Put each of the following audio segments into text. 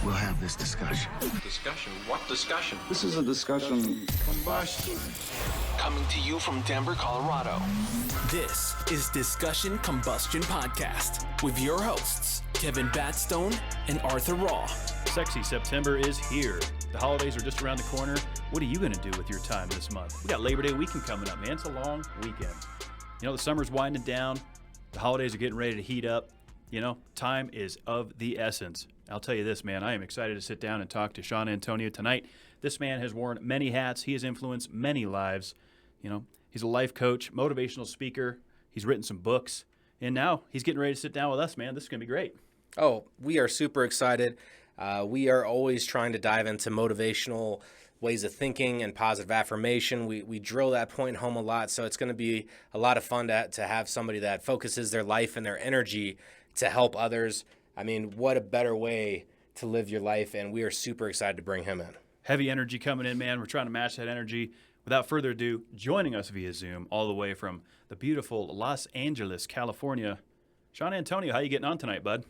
we'll have this discussion. Discussion? What discussion? This is a discussion combustion. Coming to you from Denver, Colorado. This is Discussion Combustion Podcast with your hosts, Kevin Batstone and Arthur Raw. Sexy September is here. The holidays are just around the corner. What are you going to do with your time this month? We got Labor Day weekend coming up, man. It's a long weekend. You know, the summer's winding down. The holidays are getting ready to heat up. You know, time is of the essence. I'll tell you this, man. I am excited to sit down and talk to Shawn tonight. This man has worn many hats. He has influenced many lives. You know, he's a life coach, motivational speaker. He's written some books. And now he's getting ready to sit down with us, man. This is going to be great. Oh, we are super excited. We are always trying to dive into motivational ways of thinking and positive affirmation. We drill that point home a lot, so it's going to be a lot of fun to have somebody that focuses their life and their energy to help others. I mean, what a better way to live your life, and we are super excited to bring him in. Heavy energy coming in, man. We're trying to match that energy. Without further ado, joining us via Zoom all the way from the beautiful Los Angeles, California, Shawn Antonio. How you getting on tonight, bud?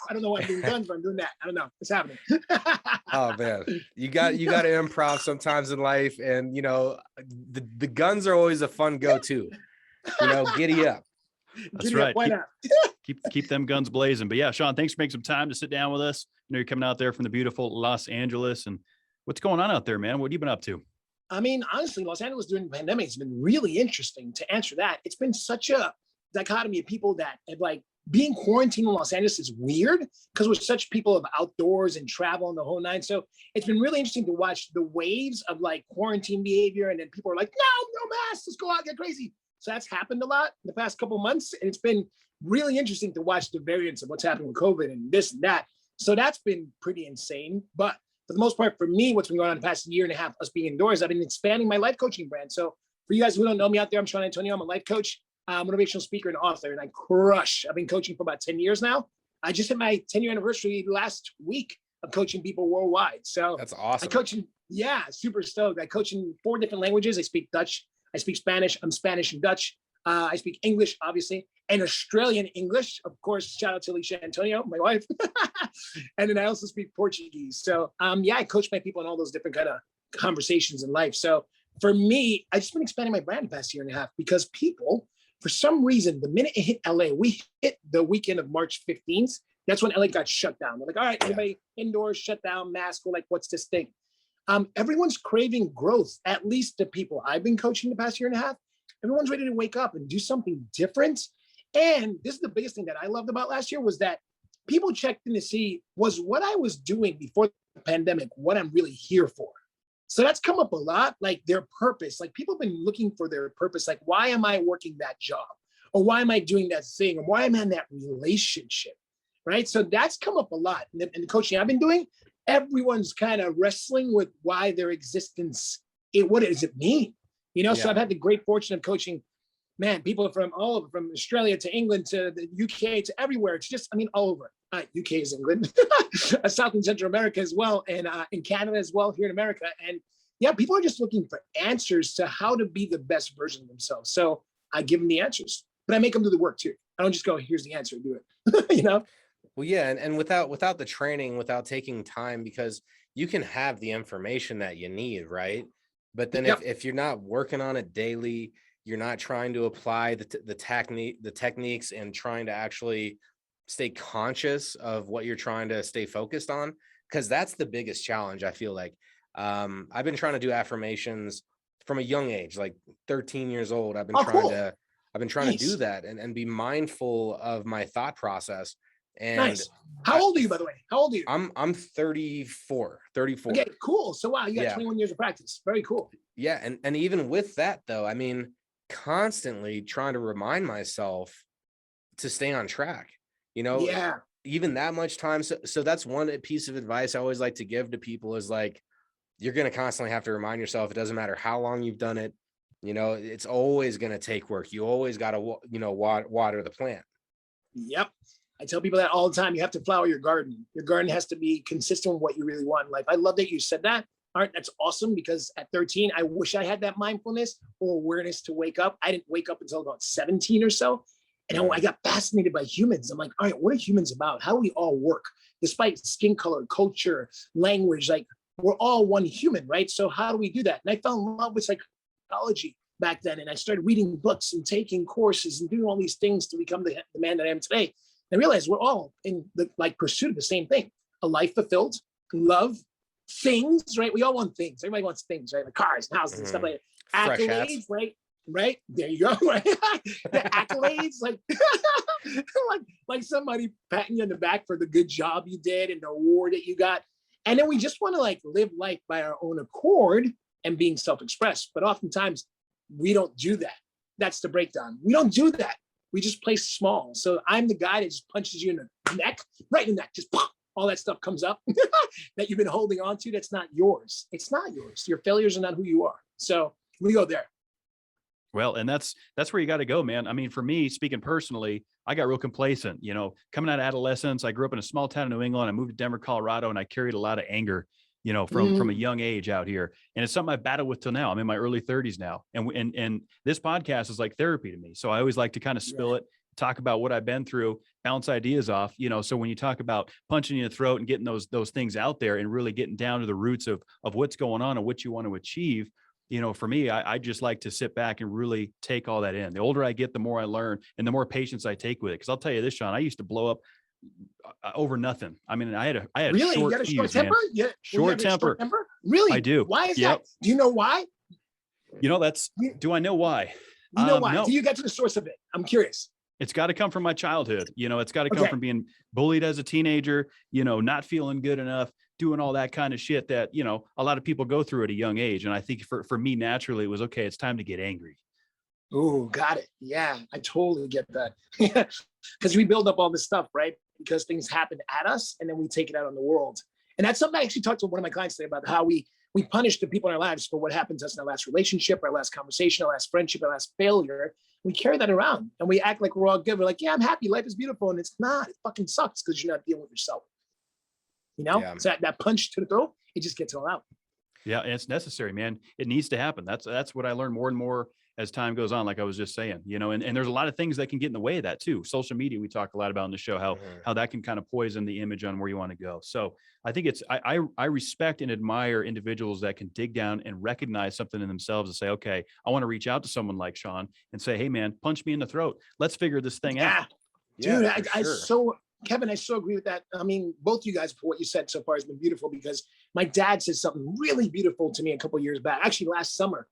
I don't know why I'm doing guns, but I'm doing that. I don't know. It's happening. Oh man, you got to improv sometimes in life, and you know the guns are always a fun go-to. You know, giddy up. That's right. Why not? keep them guns blazing. But yeah, Shawn, thanks for making some time to sit down with us. You know, you're coming out there from the beautiful Los Angeles, and what's going on out there, man? What have you been up to? I mean, honestly, Los Angeles during the pandemic has been really interesting. To answer that, it's been such a dichotomy of people that have like. Being quarantined in Los Angeles is weird because we're such people of outdoors and travel and the whole nine. So it's been really interesting to watch the waves of like quarantine behavior. And then people are like, no masks, let's go out, get crazy. So that's happened a lot in the past couple of months. And it's been really interesting to watch the variance of what's happening with COVID and this and that. So that's been pretty insane. But for the most part, for me, what's been going on the past year and a half, us being indoors, I've been expanding my life coaching brand. So for you guys who don't know me out there, I'm Shawn Antonio. I'm a life coach. Motivational speaker and author, and I crush. I've been coaching for about 10 years now. I just hit my 10-year anniversary last week of coaching people worldwide. So that's awesome. I coach in, super stoked. I coach in 4 different languages. I speak Dutch. I speak Spanish. I'm Spanish and Dutch. I speak English, obviously, and Australian English. Of course, shout out to Alicia Antonio, my wife. And then I also speak Portuguese. So I coach my people in all those different kind of conversations in life. So for me, I've just been expanding my brand the past year and a half because people, for some reason, the minute it hit LA, we hit the weekend of March 15th. That's when LA got shut down. They're like, all right, everybody indoors, shut down, mask. We're like, what's this thing? Everyone's craving growth, at least the people I've been coaching the past year and a half. Everyone's ready to wake up and do something different. And this is the biggest thing that I loved about last year was that people checked in to see, was what I was doing before the pandemic what I'm really here for? So that's come up a lot, like their purpose. Like people have been looking for their purpose. Like, why am I working that job? Or why am I doing that thing? Or why am I in that relationship? Right? So that's come up a lot. In the coaching I've been doing, everyone's kind of wrestling with why their existence, what does it mean? You know, so I've had the great fortune of coaching, man, people from all over, from Australia to England to the UK to everywhere. It's just, all over. UK is England, South and Central America as well, and in Canada as well, here in America. And people are just looking for answers to how to be the best version of themselves. So I give them the answers, but I make them do the work too. I don't just go, here's the answer, do it, you know? Well, yeah. And without the training, without taking time, because you can have the information that you need, right? But then if you're not working on it daily, you're not trying to apply the techniques and trying to actually stay conscious of what you're trying to stay focused on, because that's the biggest challenge. I feel like I've been trying to do affirmations from a young age, like 13 years old. I've been trying to do that and be mindful of my thought process. And nice. How old are you, by the way? How old are you? I'm 34. Okay, cool. So wow, you got 21 years of practice. Very cool. Yeah, and even with that though, constantly trying to remind myself to stay on track. You know, even that much time. So that's one piece of advice I always like to give to people is like, you're going to constantly have to remind yourself. It doesn't matter how long you've done it. You know, it's always going to take work. You always got to, water the plant. Yep. I tell people that all the time. You have to flower your garden. Your garden has to be consistent with what you really want in life. I love that you said that. All right, that's awesome, because at 13, I wish I had that mindfulness or awareness to wake up. I didn't wake up until about 17 or so. And I got fascinated by humans. I'm like, all right, what are humans about? How do we all work? Despite skin color, culture, language, like we're all one human, right? So how do we do that? And I fell in love with psychology back then. And I started reading books and taking courses and doing all these things to become the man that I am today. And I realized we're all in the pursuit of the same thing, a life fulfilled, love, things, right? We all want things. Everybody wants things, right? Like cars and houses and stuff like that. Accolades, right? Right? There you go. Right? The accolades, like somebody patting you on the back for the good job you did and the award that you got. And then we just want to live life by our own accord and being self-expressed. But oftentimes we don't do that. That's the breakdown. We don't do that. We just play small. So I'm the guy that just punches you in the neck, right in the neck, just pop, all that stuff comes up that you've been holding on to. That's not yours. It's not yours. Your failures are not who you are. So we go there. Well, and that's where you got to go, man. I mean, for me, speaking personally, I got real complacent, coming out of adolescence. I grew up in a small town in New England. I moved to Denver, Colorado, and I carried a lot of anger, from a young age out here. And it's something I battle with till now. I'm in my early 30s now. And this podcast is like therapy to me. So I always like to kind of spill it, talk about what I've been through, bounce ideas off, so when you talk about punching in the throat and getting those things out there and really getting down to the roots of what's going on and what you want to achieve, for me, I just like to sit back and really take all that in. The older I get, the more I learn and the more patience I take with it. Cause I'll tell you this, Shawn, I used to blow up over nothing. I mean, I had really? short You got a short fuse, temper? man. Yeah. Short temper. Really? I do. Why is that? Do you know why? Do I know why? You know why? No. Do you get to the source of it? I'm curious. It's got to come from my childhood. It's got to come from being bullied as a teenager, not feeling good enough, doing all that kind of shit that, a lot of people go through at a young age. And I think for me, naturally, it was, okay, it's time to get angry. Oh, got it. Yeah, I totally get that. Because we build up all this stuff, right? Because things happen at us and then we take it out on the world. And that's something I actually talked to one of my clients today about, how we punish the people in our lives for what happened to us in our last relationship, our last conversation, our last friendship, our last failure. We carry that around and we act like we're all good. We're like, yeah, I'm happy. Life is beautiful. And it's not. It fucking sucks because you're not dealing with yourself. So that punch to the throat, it just gets all out. Yeah, and it's necessary, man. It needs to happen. That's what I learned more and more as time goes on, like I was just saying, and there's a lot of things that can get in the way of that too. Social media, we talk a lot about in the show, how that can kind of poison the image on where you want to go. So I think I respect and admire individuals that can dig down and recognize something in themselves and say, okay, I want to reach out to someone like Shawn and say, hey man, punch me in the throat. Let's figure this thing out. Dude, Kevin, I so agree with that. I mean, both you guys, for what you said so far has been beautiful, because my dad said something really beautiful to me a couple of years back, actually last summer.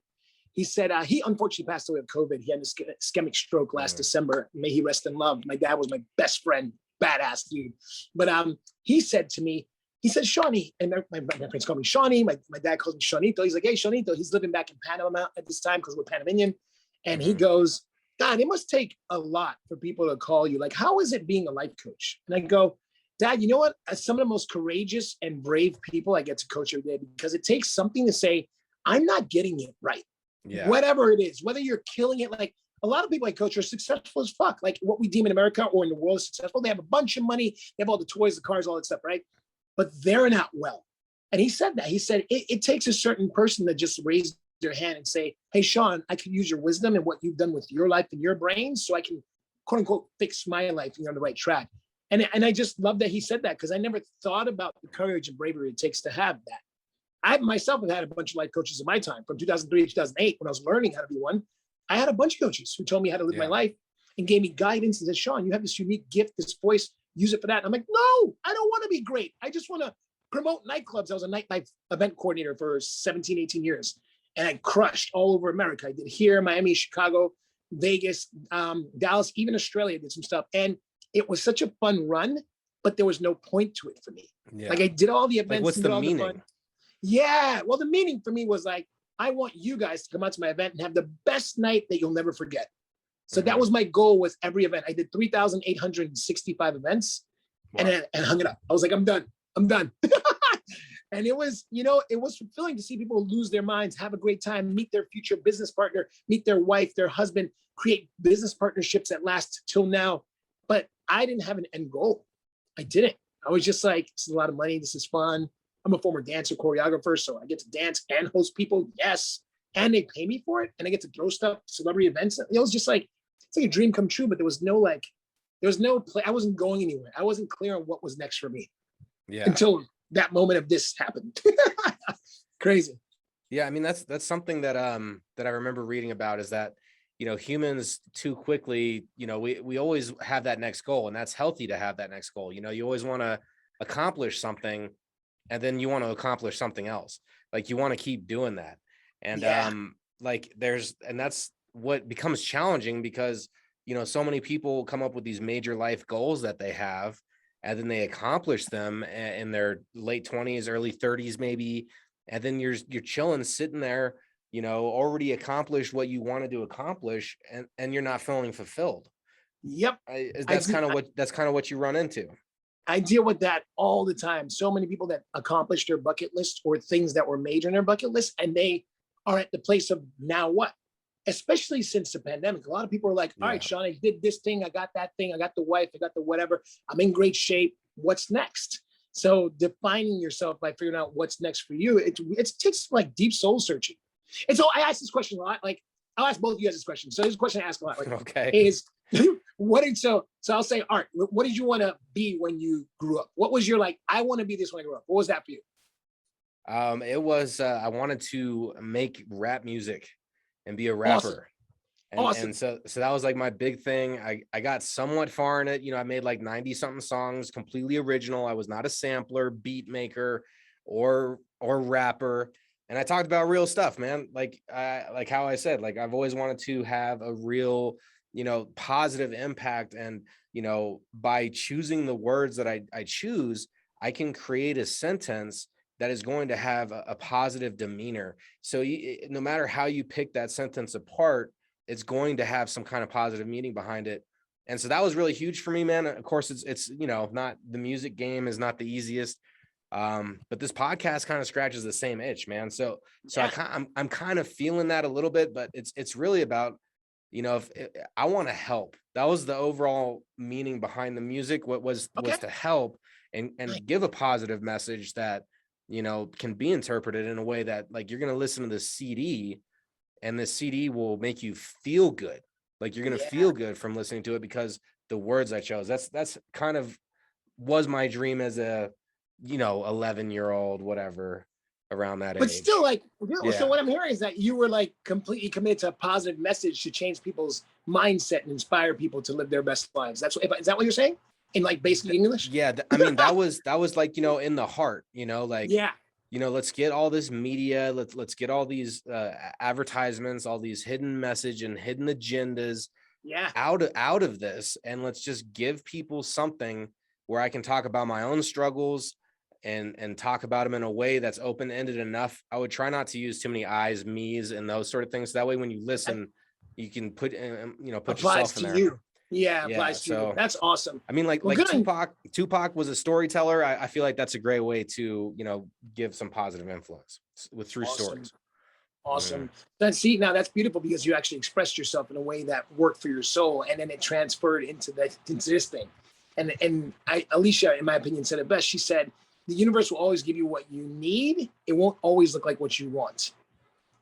He said, he unfortunately passed away of COVID. He had an ischemic stroke last December. May he rest in love. My dad was my best friend, badass dude. But he said to me, he said, Shawnee, and my friends call me Shawnee. My dad calls me Shawnito. He's like, hey, Shawnito. He's living back in Panama at this time because we're Panamanian. And he goes, God, it must take a lot for people to call you. Like, how is it being a life coach? And I go, Dad, you know what? As some of the most courageous and brave people I get to coach every day, because it takes something to say, I'm not getting it right. Yeah. Whatever it is, whether you're killing it, like a lot of people I coach are successful as fuck. Like what we deem in America or in the world is successful. They have a bunch of money. They have all the toys, the cars, all that stuff, right? But they're not well. And he said that. He said, it takes a certain person to just raise their hand and say, hey, Shawn, I could use your wisdom and what you've done with your life and your brain so I can, quote unquote, fix my life and you're on the right track. And I just love that he said that, because I never thought about the courage and bravery it takes to have that. I myself have had a bunch of life coaches in my time from 2003 to 2008 when I was learning how to be one. I had a bunch of coaches who told me how to live my life and gave me guidance and said, Shawn, you have this unique gift, this voice, use it for that. And I'm like, no, I don't want to be great. I just want to promote nightclubs. I was a nightlife event coordinator for 17, 18 years. And I crushed all over America. I did here, Miami, Chicago, Vegas, Dallas, even Australia, I did some stuff. And it was such a fun run, but there was no point to it for me. Yeah. Like I did all the events. Like, what's the meaning? Yeah. Well, the meaning for me was like, I want you guys to come out to my event and have the best night that you'll never forget. So that was my goal with every event. I did 3,865 events and hung it up. I was like, I'm done. And it was, it was fulfilling to see people lose their minds, have a great time, meet their future business partner, meet their wife, their husband, create business partnerships that last till now. But I didn't have an end goal. I didn't. I was just like, this is a lot of money. This is fun. I'm a former dancer, choreographer, so I get to dance and host people. Yes. And they pay me for it. And I get to throw stuff, celebrity events. It was just like, it's like a dream come true, but there was no play. I wasn't going anywhere. I wasn't clear on what was next for me. Yeah. Until that moment of this happened. Crazy. Yeah, I mean that's something that that I remember reading about, is that, you know, humans too quickly, you know, we always have that next goal, and that's healthy to have that next goal. You know, you always want to accomplish something, and then you want to accomplish something else. Like you want to keep doing that. And like that's what becomes challenging, because, you know, so many people come up with these major life goals that they have, and then they accomplish them in their late 20s, early 30s, maybe. And then you're chilling, sitting there, you know, already accomplished what you wanted to accomplish, and you're not feeling fulfilled. Yep. That's kind of what you run into. I deal with that all the time. So many people that accomplished their bucket list or things that were major in their bucket list, and they are at the place of now what? Especially since the pandemic. A lot of people are like, all right, Shawn, I did this thing. I got that thing. I got the wife. I got the whatever. I'm in great shape. What's next? So defining yourself by figuring out what's next for you, it takes like deep soul searching. And so I ask this question a lot. Like I'll ask both of you guys this question. So this question I ask a lot. Like, okay. Is so I'll say, Art, what did you want to be when you grew up? What was your like, I want to be this when I grew up? What was that for you? It was I wanted to make rap music and be a rapper. Awesome. And so that was like my big thing. I got somewhat far in it. You know, I made like 90 something songs, completely original. I was not a sampler, beat maker, or rapper. And I talked about real stuff, man. Like how I said, like I've always wanted to have a real, you know, positive impact. And, you know, by choosing the words that I choose, I can create a sentence that is going to have a positive demeanor. So no matter how you pick that sentence apart, it's going to have some kind of positive meaning behind it. And so that was really huge for me, man. Of course, it's you know, not the music game is not the easiest. But this podcast kind of scratches the same itch, man. So I'm kind of feeling that a little bit, but it's really about, you know, if I want to help. That was the overall meaning behind the music. What was to help and give a positive message that, you know, can be interpreted in a way that, like, you're going to listen to this CD, and this CD will make you feel good. Like you're going to feel good from listening to it because the words I chose. That's kind of was my dream as a, you know, 11-year-old, whatever, around that age. But still, like, so what I'm hearing is that you were like completely committed to a positive message to change people's mindset and inspire people to live their best lives. Is that what you're saying? In like basic English? Yeah. I mean, that was like, you know, in the heart, you know, like, you know, let's get all this media, let's get all these advertisements, all these hidden message and hidden agendas out of this, and let's just give people something where I can talk about my own struggles and talk about them in a way that's open-ended enough. I would try not to use too many I's, me's, and those sort of things. That way, when you listen, you can put yourself in there. You. Yeah, applies to you. That's awesome. I mean, like Tupac was a storyteller. I feel like that's a great way to, you know, give some positive influence through stories. Awesome. Now that's beautiful, because you actually expressed yourself in a way that worked for your soul, and then it transferred into this thing. And Alicia, in my opinion, said it best. She said, the universe will always give you what you need. It won't always look like what you want.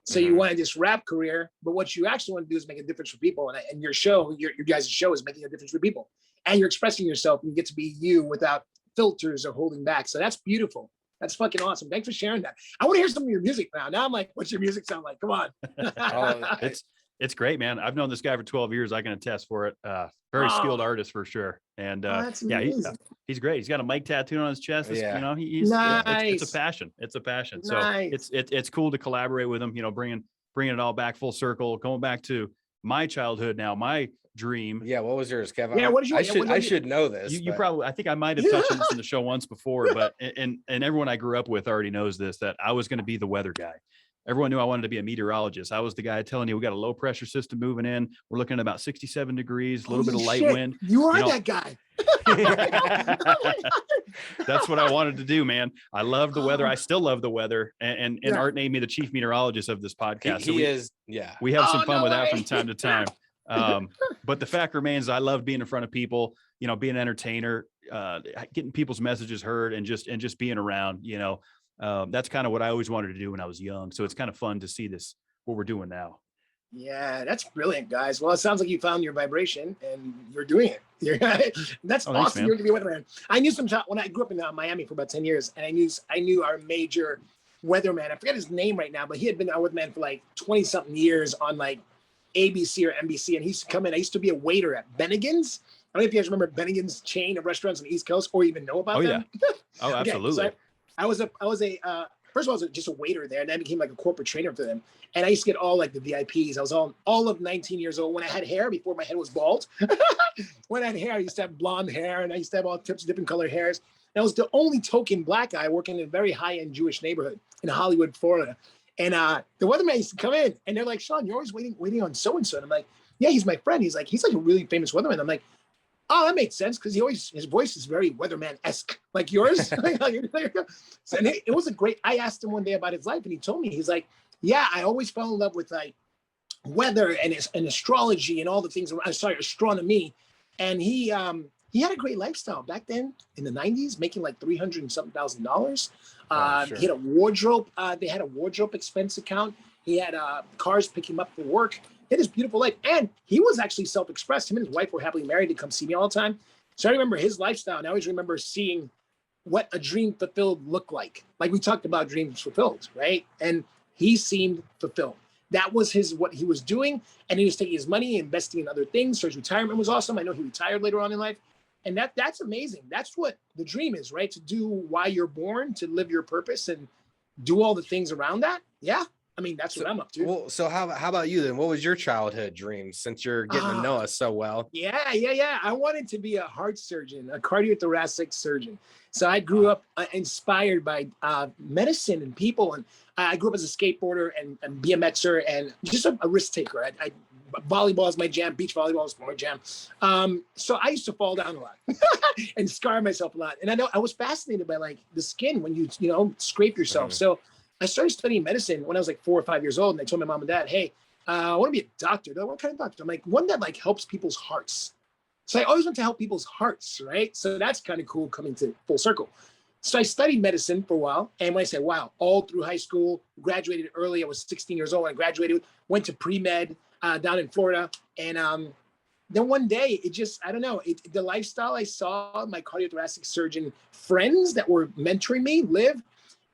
So you wanted this rap career, but what you actually want to do is make a difference for people. And your show, your guys' show is making a difference for people. And you're expressing yourself, and you get to be you without filters or holding back. So that's beautiful. That's fucking awesome. Thanks for sharing that. I want to hear some of your music now. Now I'm like, what's your music sound like? Come on. It's great, man. I've known this guy for 12 years. I can attest for it. Very skilled artist for sure. And he's great. He's got a Mike tattoo on his chest. You know, he's nice. It's a passion. It's a passion. Nice. So it's cool to collaborate with him. You know, bringing it all back full circle, going back to my childhood. Now, my dream. Yeah. What was yours, Kevin? Yeah. What did you? I should know this. You probably. I think I might have touched on this in the show once before, but and everyone I grew up with already knows this, that I was going to be the weather guy. Everyone knew I wanted to be a meteorologist. I was the guy telling you we got a low pressure system moving in. We're looking at about 67 degrees, a little bit of light wind. You are that guy. That's what I wanted to do, man. I love the weather. I still love the weather. And Art named me the chief meteorologist of this podcast. We have some fun with that from time to time. But the fact remains, I love being in front of people, you know, being an entertainer, getting people's messages heard, and just being around, you know. That's kind of what I always wanted to do when I was young. So it's kind of fun to see what we're doing now. Yeah, that's brilliant, guys. Well, it sounds like you found your vibration and you're doing it. That's Oh, thanks, awesome. man. You're going to be a weatherman. I knew when I grew up in Miami for about 10 years, and I knew our major weatherman. I forget his name right now, but he had been our weatherman for like 20 something years on like ABC or NBC. And he used to come in. I used to be a waiter at Bennigan's. I don't know if you guys remember Bennigan's chain of restaurants on the East Coast or even know about them. Yeah. Oh, Okay, absolutely. so I was first of all, I was just a waiter there, and then I became like a corporate trainer for them. And I used to get all like the VIPs. I was all of 19 years old when I had hair before my head was bald. When I had hair, I used to have blonde hair, and I used to have all types of different color hairs. And I was the only token black guy working in a very high-end Jewish neighborhood in Hollywood, Florida. And the weatherman used to come in, and they're like, "Shawn, you're always waiting on so-and-so." And I'm like, "Yeah, he's my friend." He's like a really famous weatherman. I'm like, "Oh, that makes sense," because his voice is very weatherman-esque, like yours. So, and it was a great. I asked him one day about his life, and he told me, he's like, "Yeah, I always fell in love with like weather and astrology and all the things. Astronomy." And he had a great lifestyle back then in the 90s, making like $300 and something thousand. Sure. He had a wardrobe. They had a wardrobe expense account. He had cars pick him up for work. He had this beautiful life. And he was actually self-expressed. Him and his wife were happily married to come see me all the time. So I remember his lifestyle. And I always remember seeing what a dream fulfilled looked like. Like we talked about dreams fulfilled, right? And he seemed fulfilled. That was what he was doing. And he was taking his money and investing in other things. So his retirement was awesome. I know he retired later on in life. And that's amazing. That's what the dream is, right? To do why you're born, to live your purpose and do all the things around that. Yeah. I mean, that's what I'm up to. Well, so how about you then? What was your childhood dream, since you're getting to know us so well? Yeah. I wanted to be a heart surgeon, a cardiothoracic surgeon. So I grew up inspired by medicine and people. And I grew up as a skateboarder and BMXer and just a risk taker. Volleyball is my jam. Beach volleyball is my jam. So I used to fall down a lot and scar myself a lot. And I know I was fascinated by like the skin when you scrape yourself. So I started studying medicine when I was like 4 or 5 years old. And I told my mom and dad, "Hey, I want to be a doctor." They're like, "What kind of doctor?" I'm like, "One that like helps people's hearts." So I always want to help people's hearts, right? So that's kind of cool coming to full circle. So I studied medicine for a while. And when I say, wow, all through high school, graduated early. I was 16 years old when I graduated, went to pre-med down in Florida. And then one day, it just, I don't know, the lifestyle I saw my cardiothoracic surgeon friends that were mentoring me live,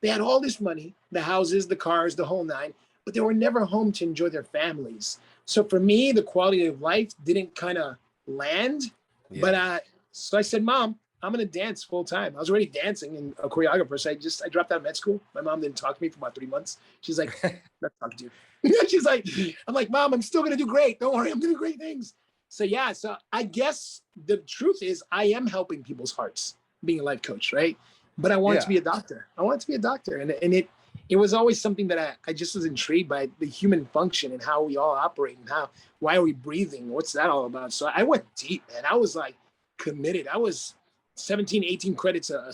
they had all this money, the houses, the cars, the whole nine, but they were never home to enjoy their families. So for me, the quality of life didn't kind of land. Yeah. But so I said, "Mom, I'm going to dance full time." I was already dancing and a choreographer. So I dropped out of med school. My mom didn't talk to me for about 3 months. She's like, "I'm not talking to you." She's like, I'm like, "Mom, I'm still going to do great. Don't worry. I'm going to do great things." So yeah, so I guess the truth is I am helping people's hearts being a life coach, right? But I wanted to be a doctor. I wanted to be a doctor. And it was always something that I just was intrigued by, the human function and how we all operate and why are we breathing? What's that all about? So I went deep, man. I was like committed. I was 17, 18 credits a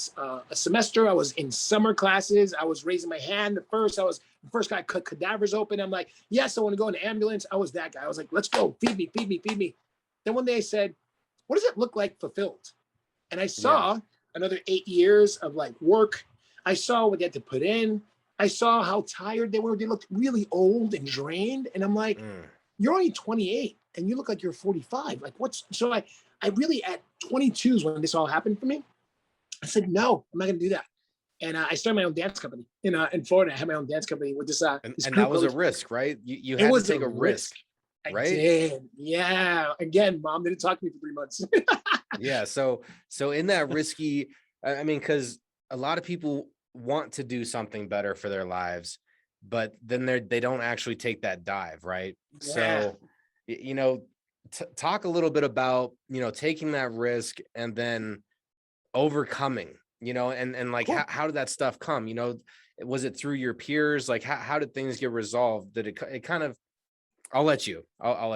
semester. I was in summer classes. I was raising my hand. I was the first guy to cut cadavers open. I'm like, "Yes, I want to go in an ambulance." I was that guy. I was like, "Let's go. Feed me, feed me, feed me." Then one day I said, "What does it look like fulfilled?" And I saw another 8 years of like work. I saw what they had to put in. I saw how tired they were. They looked really old and drained. And I'm like, "You're only 28 and you look like you're 45. Like so I really at 22 is when this all happened for me. I said, "No, I'm not going to do that." And I started my own dance company in Florida. I had my own dance company with this. And that was a risk, right? You had to take a risk. Right? I did. Yeah. Again, Mom didn't talk to me for 3 months. Yeah. So in that risky, I mean, because a lot of people want to do something better for their lives, but then they don't actually take that dive, right? Yeah. So, talk a little bit about, taking that risk and then overcoming, and like, how did that stuff come? Was it through your peers? Like, how did things get resolved? Did it kind of, I'll let you.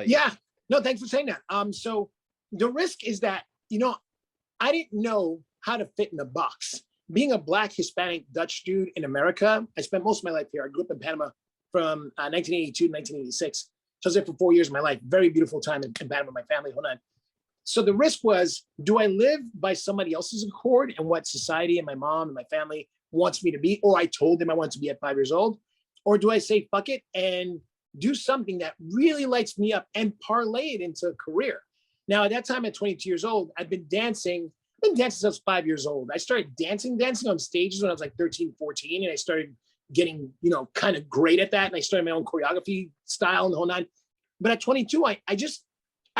Yeah. No, thanks for saying that. So the risk is that, I didn't know how to fit in a box. Being a Black, Hispanic, Dutch dude in America, I spent most of my life here. I grew up in Panama from 1982 to 1986. So I was there for 4 years of my life. Very beautiful time in Panama, my family, whole nine. So the risk was, do I live by somebody else's accord and what society and my mom and my family wants me to be? Or I told them I wanted to be at 5 years old? Or do I say, fuck it, and do something that really lights me up and parlay it into a career. Now, at that time, at 22 years old, I've been dancing since I was 5 years old. I started dancing on stages when I was like 13, 14, and I started getting, kind of great at that. And I started my own choreography style and the whole nine. But at 22, I had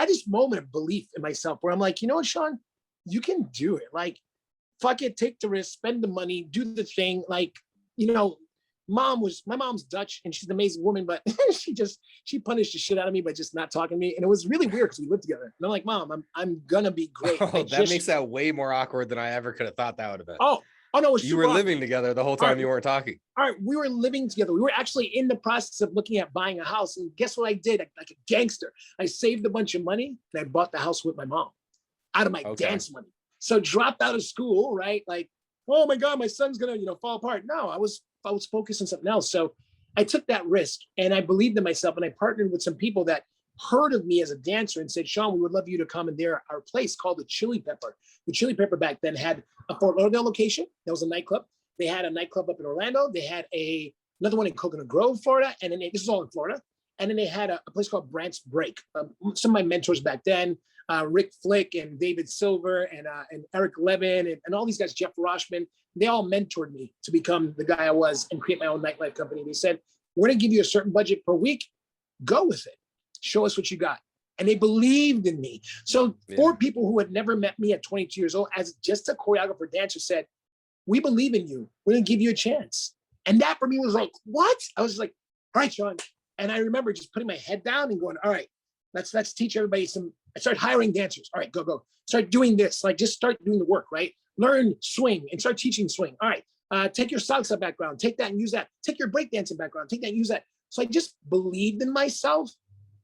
this moment of belief in myself where I'm like, you know what, Shawn, you can do it. Like, fuck it, take the risk, spend the money, do the thing. Like, my mom's Dutch and she's an amazing woman, but she punished the shit out of me by just not talking to me. And it was really weird because we lived together. And I'm like, Mom, I'm gonna be great. That makes that way more awkward than I ever could have thought that would have been. Oh no, it was you were living together the whole time you weren't talking. All right, we were living together. We were actually in the process of looking at buying a house. And guess what I did? Like a gangster. I saved a bunch of money and I bought the house with my mom out of my dance money. So dropped out of school, right? Like, oh my God, my son's gonna, fall apart. No, I was focused on something else. So I took that risk and I believed in myself and I partnered with some people that heard of me as a dancer and said, Shawn, we would love you to come in our place called the Chili Pepper. The Chili Pepper back then had a Fort Lauderdale location. That was a nightclub. They had a nightclub up in Orlando. They had another one in Coconut Grove, Florida. And then this is all in Florida. And then they had a place called Brant's Break. Some of my mentors back then, Rick Flick and David Silver and Eric Levin and all these guys, Jeff Roshman, they all mentored me to become the guy I was and create my own nightlife company. They said, we're going to give you a certain budget per week. Go with it. Show us what you got. And they believed in me. So 4 people who had never met me at 22 years old as just a choreographer dancer said, we believe in you. We're going to give you a chance. And that for me was like, what? I was like, all right, Shawn. And I remember just putting my head down and going, all right, let's teach everybody I started hiring dancers. All right, go. Start doing this. Like, just start doing the work, right? Learn swing and start teaching swing. All right, take your salsa background, take that and use that. Take your breakdancing background, take that and use that. So I just believed in myself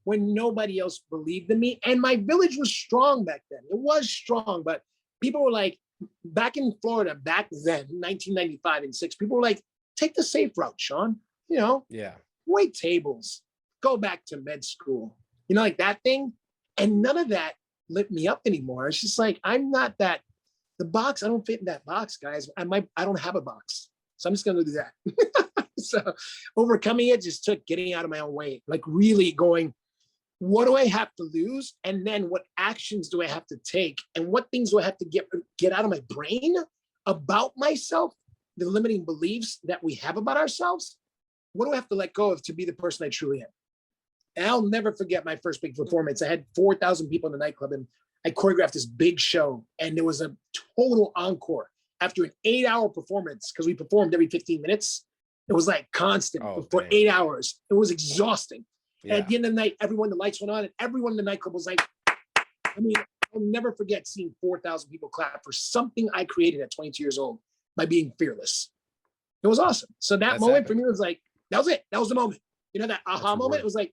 when nobody else believed in me. And my village was strong back then. It was strong, but people were like, back in Florida, back then, 1995 and 6, people were like, take the safe route, Shawn. Wait tables, go back to med school, like that thing. And none of that lit me up anymore. It's just like, I'm not that, the box, I don't fit in that box, guys. I don't have a box. So I'm just going to do that. So overcoming it just took getting out of my own way, like really going, what do I have to lose? And then what actions do I have to take? And what things do I have to get out of my brain about myself, the limiting beliefs that we have about ourselves? What do I have to let go of to be the person I truly am? And I'll never forget my first big performance. I had 4,000 people in the nightclub and I choreographed this big show. And there was a total encore after an 8-hour performance because we performed every 15 minutes. It was like constant for 8 hours. It was exhausting. Yeah. And at the end of the night, the lights went on and everyone in the nightclub was like, I'll never forget seeing 4,000 people clap for something I created at 22 years old by being fearless. It was awesome. So that moment for me was like, that was it. That was the moment. That aha moment. It was like,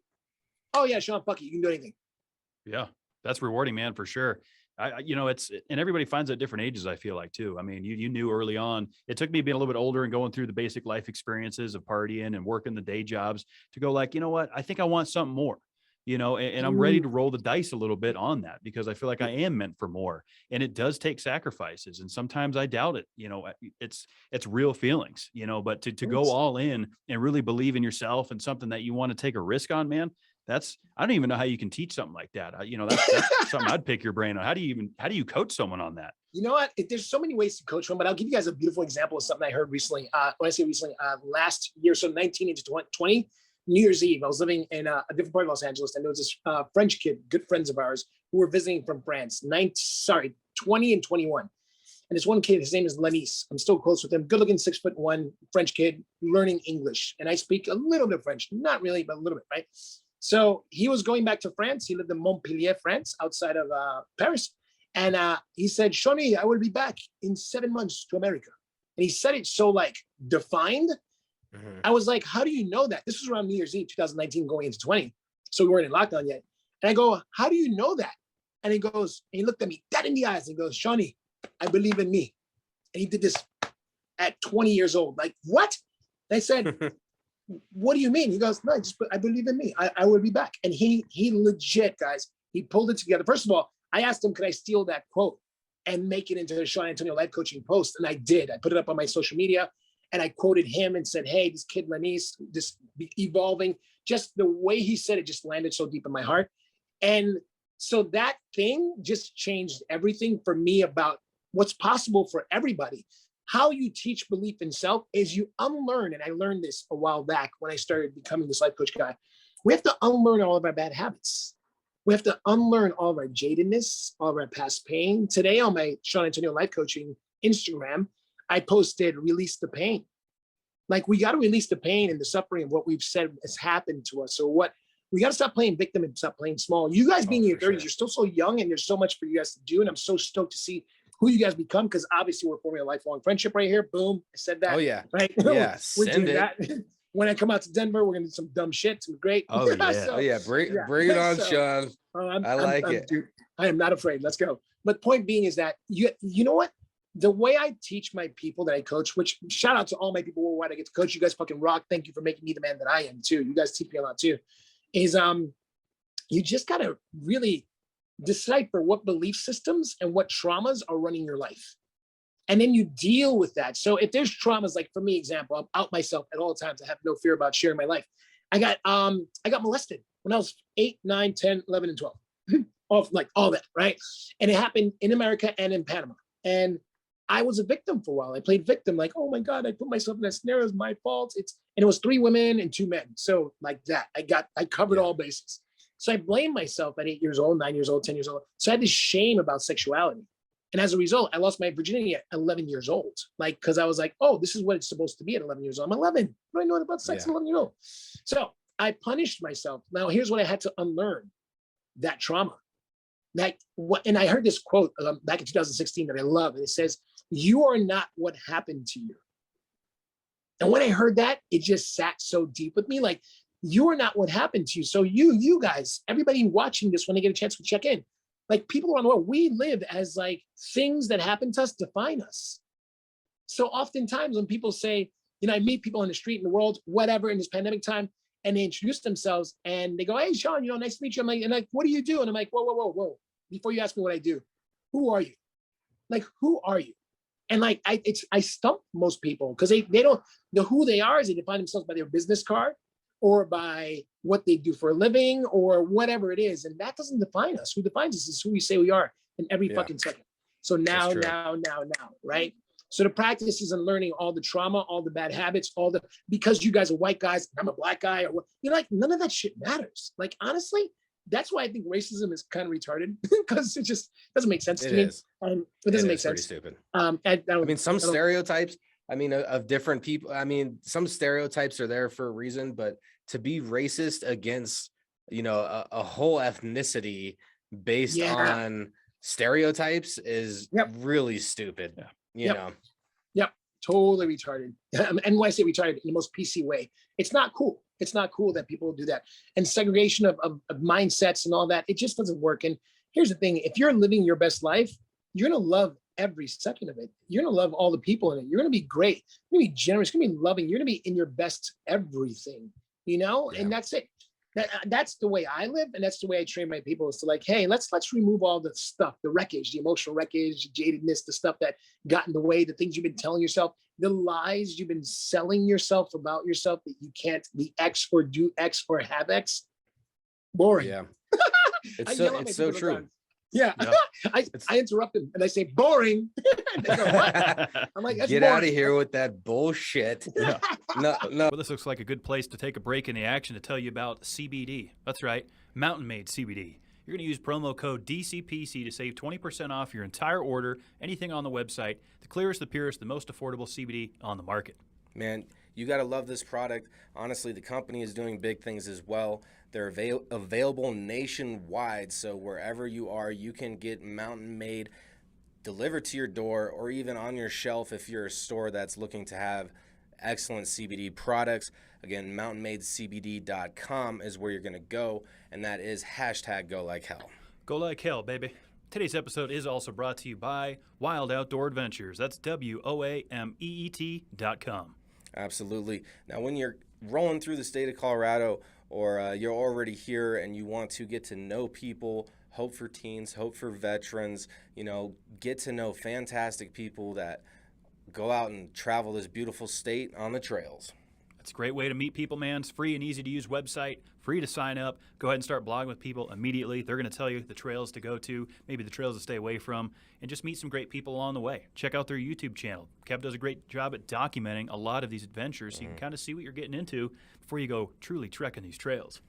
oh yeah, Shawn, fuck it. You can do anything. Yeah, that's rewarding, man, for sure. It's, and everybody finds it at different ages, I feel like too. I mean, you knew early on. It took me being a little bit older and going through the basic life experiences of partying and working the day jobs to go like, you know what, I think I want something more, and I'm ready to roll the dice a little bit on that because I feel like I am meant for more. And it does take sacrifices. And sometimes I doubt it, it's real feelings, but to go all in and really believe in yourself and something that you want to take a risk on, man, I don't even know how you can teach something like that. That's something I'd pick your brain on. How do you coach someone on that? You know what? There's so many ways to coach one, but I'll give you guys a beautiful example of something I heard recently. When I say recently, last year, so 19 into 20, New Year's Eve, I was living in a different part of Los Angeles, and there was this French kid, good friends of ours, who were visiting from France, 20 and 21. And this one kid, his name is Lenis. I'm still close with him. Good looking, 6'1" French kid, learning English. And I speak a little bit of French, not really, but a little bit, right? So he was going back to France. He lived in Montpellier, France, outside of Paris. And he said, Shawnee, I will be back in 7 months to America. And he said it so like defined. Mm-hmm. I was like, how do you know that? This was around New Year's Eve, 2019, going into 20. So we weren't in lockdown yet. And I go, how do you know that? And he goes, and he looked at me dead in the eyes and goes, Shawnee, I believe in me. And he did this at 20 years old. Like, what? And I said, what do you mean? He goes, no, I believe in me. I will be back. And he legit, guys, he pulled it together. First of all, I asked him, could I steal that quote and make it into the Shawn Antonio life coaching post? And I did. I put it up on my social media. And I quoted him and said, hey, this kid Lenise, this evolving, just the way he said it just landed so deep in my heart. And so that thing just changed everything for me about what's possible for everybody. How you teach belief in self is you unlearn, and I learned this a while back when I started becoming this life coach guy. We have to unlearn all of our bad habits. We have to unlearn all of our jadedness, all of our past pain. Today on my Shawn Antonio Life Coaching Instagram, I posted release the pain. Like, we got to release the pain and the suffering of what we've said has happened to us. So we got to stop playing victim and stop playing small. You guys being in your 30s, you're still so young, and there's so much for you guys to do. And I'm so stoked to see who you guys become, because obviously we're forming a lifelong friendship right here. Boom. I said that. Oh, yeah. Right? Yeah, We're doing send it. that. When I come out to Denver, we're going to do some dumb shit. Some great. Oh, yeah. So, Bring it on, So, Shawn. I like it. Dude, I am not afraid. Let's go. But point being is that you know what? The way I teach my people that I coach, which shout out to all my people worldwide I get to coach. You guys fucking rock. Thank you for making me the man that I am too. You guys teach me a lot too. Is you just got to really decipher what belief systems and what traumas are running your life. And then you deal with that. So if there's traumas, like for me, example, I'm out myself at all times. I have no fear about sharing my life. I got molested when I was 8, 9, 10, 11, and 12. all that, right? And it happened in America and in Panama. And I was a victim for a while. I played victim, like, oh my God, I put myself in that scenario. It's my fault. And it was 3 women and 2 men. So like that, I covered all bases. So I blamed myself at 8 years old, 9 years old, 10 years old. So I had this shame about sexuality. And as a result, I lost my virginity at 11 years old. Like, because I was like, oh, this is what it's supposed to be at 11 years old. I'm 11. What do I know about sex at 11 years old? So I punished myself. Now, here's what I had to unlearn: that trauma. And I heard this quote back in 2016 that I love. And it says, you are not what happened to you. And when I heard that, it just sat so deep with me. Like, you are not what happened to you. So you guys, everybody watching this, when they get a chance to check in, like, people around the world, we live as like things that happen to us define us. So oftentimes when people say, I meet people on the street in the world, whatever, in this pandemic time, and they introduce themselves and they go, hey, Shawn, nice to meet you. I'm like, what do you do? And I'm like, whoa. Before you ask me what I do, who are you? Like, who are you? And like, I stump most people because they don't know who they are. Is they define themselves by their business card or by what they do for a living or whatever it is. And that doesn't define us. Who defines us is who we say we are in every fucking second. So now, right? So the practice is in learning all the trauma, all the bad habits, because you guys are white guys, and I'm a black guy, or what, like, none of that shit matters. Like, honestly, that's why I think racism is kind of retarded, because it just doesn't make sense to me. It doesn't make sense. Pretty stupid. I mean, some stereotypes, of different people. Some stereotypes are there for a reason, but to be racist against, a whole ethnicity based on stereotypes is really stupid. Yep. Totally retarded. And when I say retarded, in the most PC way, it's not cool. It's not cool that people do that. And segregation of mindsets and all that, it just doesn't work. And here's the thing: if you're living your best life, you're going to love every second of it. You're going to love all the people in it. You're going to be great. You're going to be generous. You're going to be loving. You're going to be in your best everything, and that's it. That's the way I live. And that's the way I train my people, is to like, hey, let's remove all the stuff, the wreckage, the emotional wreckage, the jadedness, the stuff that got in the way, the things you've been telling yourself, the lies you've been selling yourself about yourself, that you can't be X or do X or have X. Boring. Yeah. It's so true. Yeah. I interrupt them and I say, boring. And they go, what? I'm like, that's get boring. Out of here with that bullshit. No. Well, this looks like a good place to take a break in the action to tell you about CBD. That's right, Mountain Made CBD. You're going to use promo code DCPC to save 20% off your entire order, anything on the website. The clearest, the purest, the most affordable CBD on the market. Man, you got to love this product. Honestly, the company is doing big things as well. They're available nationwide, so wherever you are, you can get Mountain Made delivered to your door or even on your shelf if you're a store that's looking to have excellent CBD products. Again, mountainmadecbd.com is where you're going to go, and that is #GoLikeHell. Go like hell, baby. Today's episode is also brought to you by Wild Outdoor Adventures. That's WOAMEET.com. Absolutely. Now, when you're rolling through the state of Colorado, or you're already here and you want to get to know people, hope for teens, hope for veterans, get to know fantastic people that go out and travel this beautiful state on the trails. It's a great way to meet people, man. It's free and easy to use website, free to sign up. Go ahead and start blogging with people immediately. They're going to tell you the trails to go to, maybe the trails to stay away from, and just meet some great people along the way. Check out their YouTube channel. Kev does a great job at documenting a lot of these adventures, so you can kind of see what you're getting into before you go truly trekking these trails.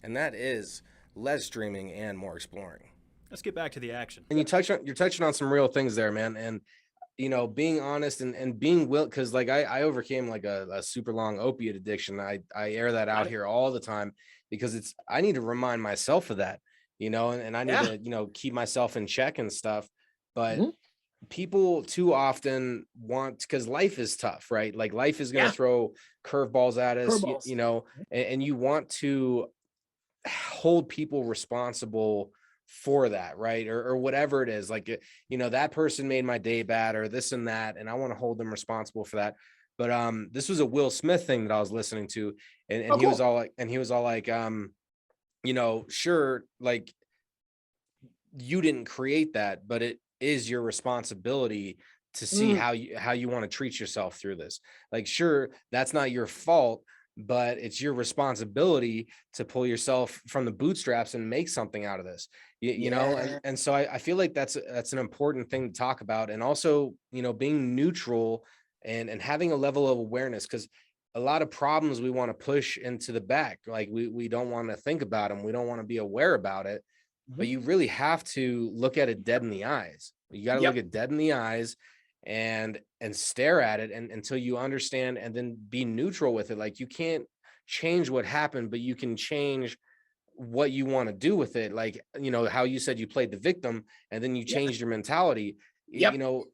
And that is less dreaming and more exploring. Let's get back to the action. And you're touching on some real things there, man. And being honest and being because like I overcame like a super long opiate addiction. I air that out here all the time because I need to remind myself of that, and I need to, keep myself in check and stuff. But people too often because life is tough, right? Like life is going to throw curveballs at us, and you want to hold people responsible for that, right? Or whatever it is, like, that person made my day bad or this and that, and I want to hold them responsible for that. But this was a Will Smith thing that I was listening to, and he was all like, sure, like, you didn't create that, but it is your responsibility to see how you want to treat yourself through this. Like, sure, that's not your fault, but it's your responsibility to pull yourself from the bootstraps and make something out of this, and so I feel like that's an important thing to talk about. And also, being neutral and having a level of awareness, because a lot of problems we want to push into the back. Like we don't want to think about them. We don't want to be aware about it, but you really have to look at it dead in the eyes. You got to look it dead in the eyes and stare at it until you understand, and then be neutral with it. Like, you can't change what happened, but you can change what you want to do with it. Like, how you said you played the victim and then you changed your mentality,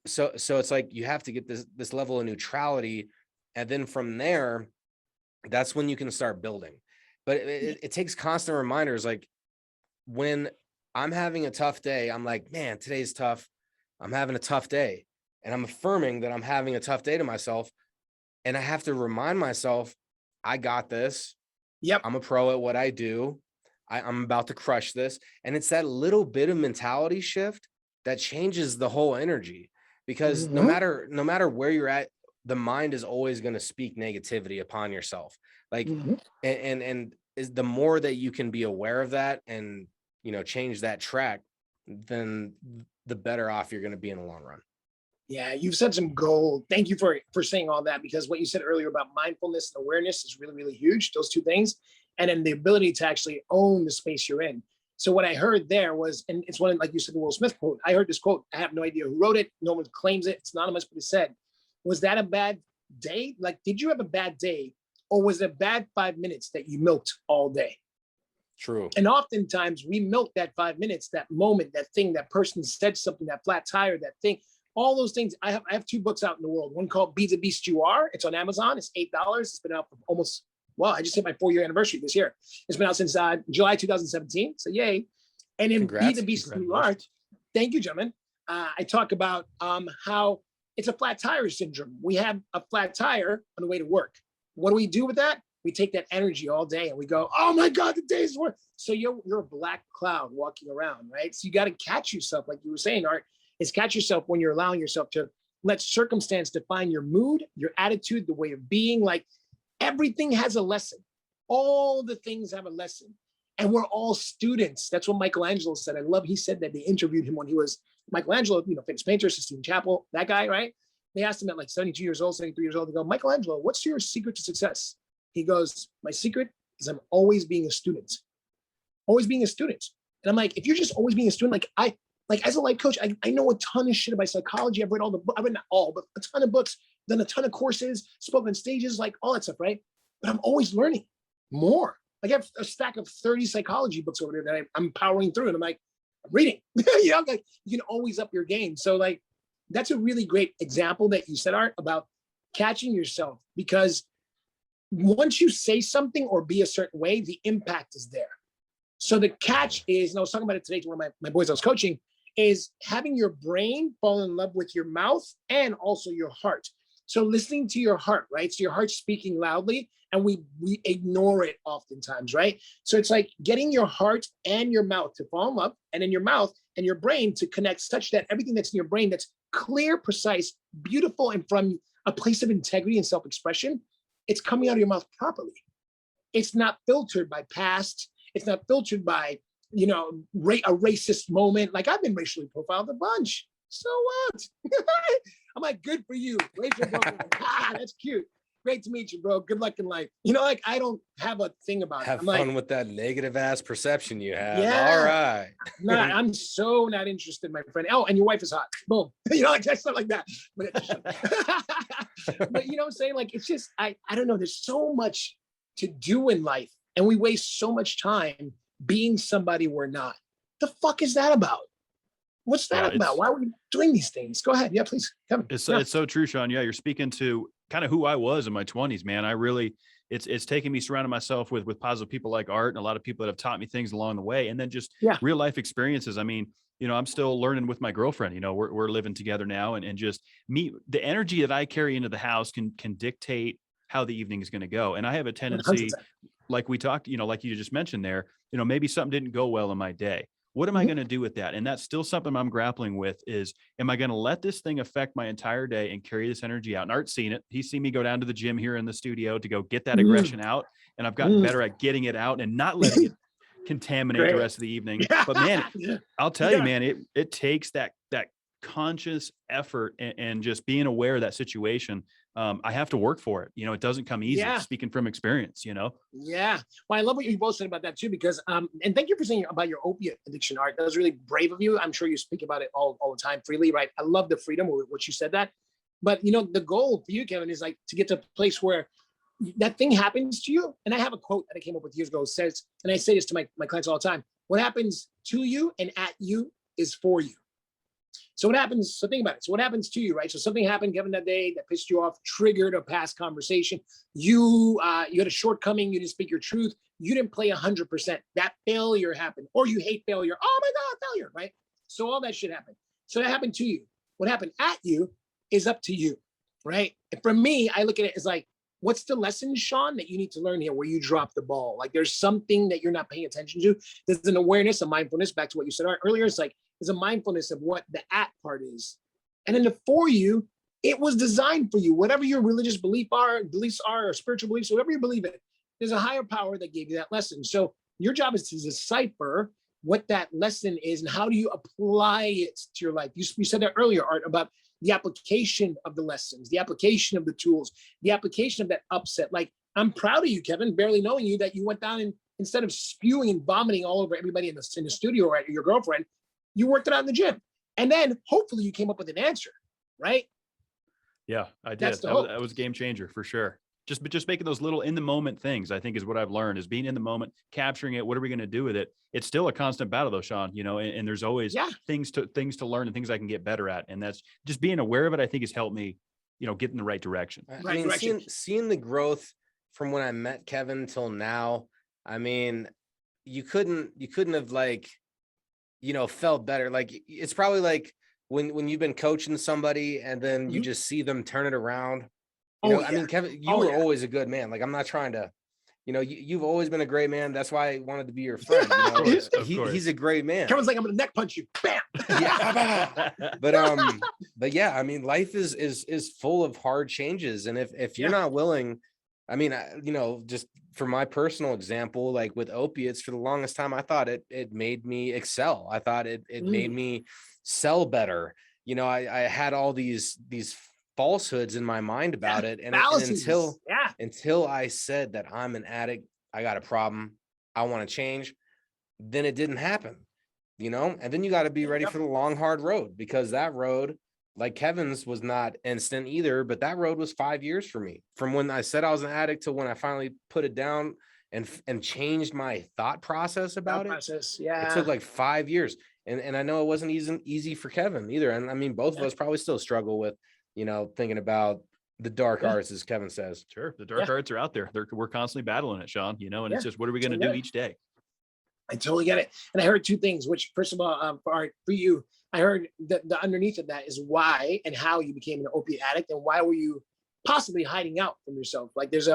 so it's like you have to get this level of neutrality, and then from there, that's when you can start building. But it takes constant reminders. Like, when I'm having a tough day, I'm like, man, today's tough. I'm having a tough day. And I'm affirming that I'm having a tough day to myself. And I have to remind myself, I got this. Yep. I'm a pro at what I do. I'm about to crush this. And it's that little bit of mentality shift that changes the whole energy, because no matter where you're at, the mind is always going to speak negativity upon yourself. Like, and is the more that you can be aware of that and, change that track, then the better off you're going to be in the long run. Yeah, you've said some gold. Thank you for saying all that, because what you said earlier about mindfulness and awareness is really, really huge, those two things. And then the ability to actually own the space you're in. So what I heard there was, and it's one, like you said, the Will Smith quote. I heard this quote. I have no idea who wrote it. No one claims it. It's anonymous, but it said, was that a bad day? Like, did you have a bad day, or was it a bad 5 minutes that you milked all day? True. And oftentimes we milk that 5 minutes, that moment, that thing, that person said something, that flat tire, that thing, all those things. I have two books out in the world. One called Be the Beast You Are. It's on Amazon. It's $8. It's been out for almost, I just hit my 4-year anniversary this year. It's been out since July 2017. So yay. And in Be the Beast You Are, thank you, gentlemen. I talk about how it's a flat tire syndrome. We have a flat tire on the way to work. What do we do with that? We take that energy all day and we go, oh my God, the day's work. So you're a black cloud walking around, right? So you got to catch yourself, like you were saying, Art, is catch yourself when you're allowing yourself to let circumstance define your mood, your attitude, the way of being. Like, everything has a lesson. All the things have a lesson. And we're all students. That's what Michelangelo said. He said that they interviewed him when he was Michelangelo, famous painter, Sistine Chapel, that guy, right? They asked him at like 72 years old, 73 years old, they go, Michelangelo, what's your secret to success? He goes, my secret is I'm always being a student. Always being a student. And I'm like, if you're just always being a student, like as a life coach, I know a ton of shit about psychology. I've read all the books, I've read not all, but a ton of books, done a ton of courses, spoken on stages, like all that stuff, right? But I'm always learning more. Like, I have a stack of 30 psychology books over there that I'm powering through, and I'm like, I'm reading. Like, you can always up your game. So like, that's a really great example that you said, Art, about catching yourself, because once you say something or be a certain way, the impact is there. So the catch is, and I was talking about it today to one of my boys I was coaching, is having your brain fall in love with your mouth and also your heart. So listening to your heart, right? So your heart's speaking loudly, and we ignore it oftentimes, right? So it's like getting your heart and your mouth to fall in love, and in your mouth and your brain to connect such that everything that's in your brain that's clear, precise, beautiful, and from a place of integrity and self-expression, it's coming out of your mouth properly. It's not filtered by past. It's not filtered by, you know, a racist moment. Like, I've been racially profiled a bunch. So what? I'm like, good for you. Racial profile. That's cute. Great to meet you, bro. Good luck in life. You know, like, I don't have a thing about it. Have I'm fun like, with that negative ass perception you have. Yeah. All right. no, I'm so not interested, my friend. Oh, and your wife is hot. Boom. You know, like, stuff like that. But, but you know what I'm saying? Like, it's just, I don't know. There's so much to do in life, and we waste so much time being somebody we're not. The fuck is that about? What's that about? Why are we doing these things? Go ahead. Yeah, please. Come. It's so true, Shawn. Yeah, you're speaking to kind of who I was in my 20s, man. I really, it's taken me surrounding myself with positive people like Art and a lot of people that have taught me things along the way, and then just real life experiences. I mean, you know, I'm still learning with my girlfriend. You know, we're living together now, and just the energy that I carry into the house can dictate how the evening is going to go. And I have a tendency, 100%. like we talked, you know, like you just mentioned there, you know, maybe something didn't go well in my day. What am I going to do with that? And that's still something I'm grappling with is, am I going to let this thing affect my entire day and carry this energy out? And Art's seen it. He's seen me go down to the gym here in the studio to go get that aggression out. And I've gotten better at getting it out and not letting it contaminate the rest of the evening. But man, I'll tell you, man, it takes that conscious effort and just being aware of that situation. I have to work for it. You know, it doesn't come easy, speaking from experience, you know? Yeah. Well, I love what you both said about that too, because, and thank you for saying about your opiate addiction, Art. That was really brave of you. I'm sure you speak about it all the time freely, right? I love the freedom with which you said that. But, you know, the goal for you, Kevin, is like to get to a place where that thing happens to you. And I have a quote that I came up with years ago. It says, and I say this to my clients all the time, what happens to you and at you is for you. So what happens, so think about it. So what happens to you, right? So something happened, Kevin, that day that pissed you off, triggered a past conversation. You had a shortcoming, you didn't speak your truth, you didn't play 100%. That failure happened, or you hate failure. Oh my God, failure, right? So all that shit happened. So that happened to you. What happened at you is up to you, right? And for me, I look at it as like, what's the lesson, Shawn, that you need to learn here where you drop the ball? Like, there's something that you're not paying attention to. There's an awareness, a mindfulness, back to what you said earlier. It's like, there's a mindfulness of what the at part is. And then the for you, it was designed for you. Whatever your religious beliefs are, or spiritual beliefs, whatever you believe in, there's a higher power that gave you that lesson. So your job is to decipher what that lesson is and how do you apply it to your life. You said that earlier, Art, about the application of the lessons, the application of the tools, the application of that upset. Like, I'm proud of you, Kevin, barely knowing you, that you went down and instead of spewing and vomiting all over everybody in the studio or your girlfriend, you worked it out in the gym. And then hopefully you came up with an answer, right? Yeah, I did. That was a game changer for sure. Just making those little in the moment things, I think, is what I've learned, is being in the moment, capturing it. What are we going to do with it? It's still a constant battle though, Shawn, you know, and there's always things to learn and things I can get better at. And that's just being aware of it, I think, has helped me, you know, get in the right direction. I mean, seeing the growth from when I met Kevin till now, I mean, you couldn't have, like, you know, felt better. Like, it's probably like when you've been coaching somebody and then you just see them turn it around. You know, I mean, Kevin, you were always a good man. Like, I'm not trying to, you know, you've always been a great man. That's why I wanted to be your friend. You know? He's a great man. Kevin's like, I'm gonna neck punch you. Bam. Yeah. But yeah, I mean, life is full of hard changes. And if you're not willing, I mean, you know, just for my personal example, like with opiates, for the longest time, I thought it made me excel. I thought it made me sell better. You know, I had all these falsehoods in my mind about it. And until I said that I'm an addict, I got a problem, I want to change, then it didn't happen, you know? And then you got to be ready for the long, hard road, because that road, like Kevin's, was not instant either, but that road was 5 years for me. From when I said I was an addict to when I finally put it down and changed my thought process about it. It took like 5 years. And I know it wasn't easy for Kevin either. And I mean, both of us probably still struggle with, you know, thinking about the dark arts, as Kevin says. Sure. The dark arts are out there. We're constantly battling it, Shawn, you know, and it's just, what are we going to do each day? I totally get it. And I heard two things, which, first of all, for you, I heard that the underneath of that is why and how you became an opiate addict, and why were you possibly hiding out from yourself? Like, there's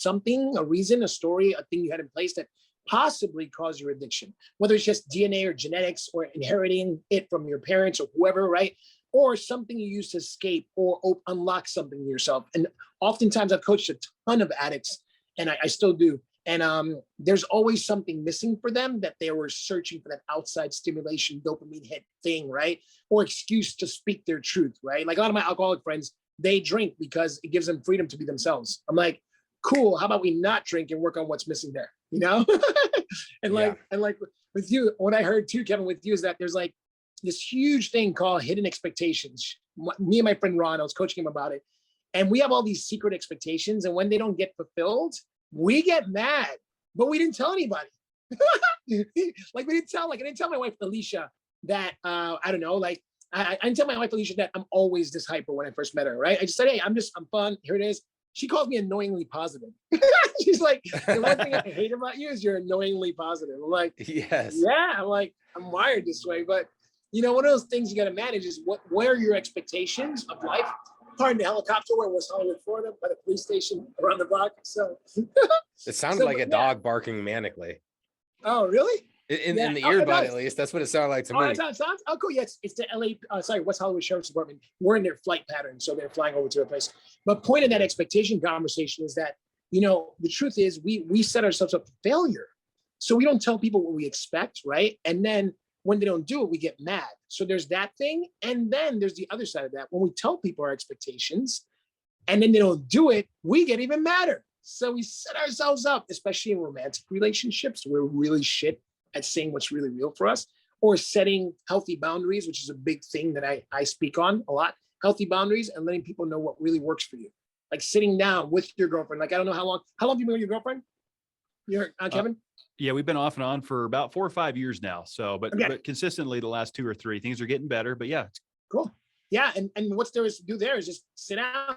something, a reason, a story, a thing you had in place that possibly caused your addiction, whether it's just DNA or genetics or inheriting it from your parents or whoever, right? or something you use to escape or unlock something in yourself. And oftentimes I've coached a ton of addicts, and I still do. And there's always something missing for them, that they were searching for that outside stimulation, dopamine hit thing, right? Or excuse to speak their truth, right? Like a lot of my alcoholic friends, they drink because it gives them freedom to be themselves. I'm like, cool, how about we not drink and work on what's missing there, you know? And like with you, what I heard too, Kevin, with you, is that there's like this huge thing called hidden expectations. Me and my friend Ron, I was coaching him about it. And we have all these secret expectations, and when they don't get fulfilled, we get mad, but we didn't tell anybody. Like I didn't tell my wife Alicia that I don't know, like I didn't tell my wife Alicia that I'm always this hyper when I first met her, right? I just said, hey, I'm fun. Here it is. She calls me annoyingly positive. She's like, the one thing I hate about you is you're annoyingly positive. I'm like, Yes. yeah. I'm like, I'm wired this way, but you know, one of those things you got to manage is what are your expectations of life? Pardon the helicopter where West Hollywood, Florida, by the police station around the block. So It sounded like a dog barking manically. Oh, really? In the earbud, at least. That's what it sounded like to me. It sounds, oh, cool. Yes, it's the West Hollywood Sheriff's Department. We're in their flight pattern, so they're flying over to a place. But point of that expectation conversation is that, you know, the truth is we set ourselves up for failure. So we don't tell people what we expect, right? And then when they don't do it, we get mad. So there's that thing. And then there's the other side of that. When we tell people our expectations and then they don't do it, we get even madder. So we set ourselves up, especially in romantic relationships. We're really shit at saying what's really real for us, or setting healthy boundaries, which is a big thing that I speak on a lot. Healthy boundaries and letting people know what really works for you. Like sitting down with your girlfriend. Like, I don't know how long have you been with your girlfriend? You're Kevin? Yeah, we've been off and on for about 4 or 5 years now. So, but consistently the last 2 or 3, things are getting better. But yeah, it's cool. Yeah, and what's there is to do there is just sit down,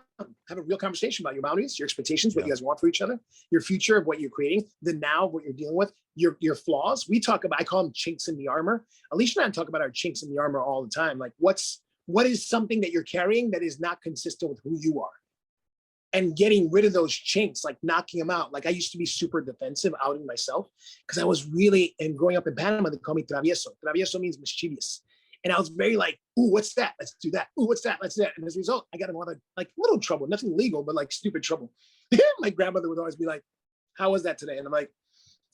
have a real conversation about your boundaries, your expectations, what you guys want for each other, your future of what you're creating, the now of what you're dealing with, your flaws. We talk about, I call them chinks in the armor. Alicia and I talk about our chinks in the armor all the time. Like what is something that you're carrying that is not consistent with who you are? And getting rid of those chinks, like knocking them out. Like I used to be super defensive, outing myself, because I was really, and growing up in Panama, they call me travieso. Travieso means mischievous. And I was very like, ooh, what's that? Let's do that. Ooh, what's that? Let's do that. And as a result, I got in a lot of like little trouble, nothing legal, but like stupid trouble. My grandmother would always be like, how was that today? And I'm like,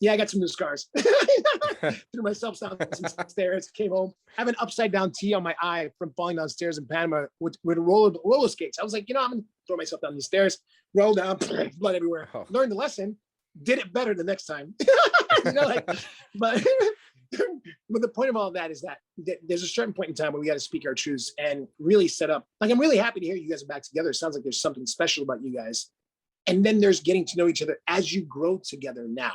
yeah, I got some new scars. Threw myself down some stairs, came home. I have an upside down T on my eye from falling downstairs in Panama with roller skates. I was like, you know, I'm gonna throw myself down these stairs, roll down, blood everywhere. Oh. Learned the lesson, did it better the next time. You know, like, but the point of all of that is that there's a certain point in time where we got to speak our truths and really set up. Like, I'm really happy to hear you guys are back together. It sounds like there's something special about you guys. And then there's getting to know each other as you grow together now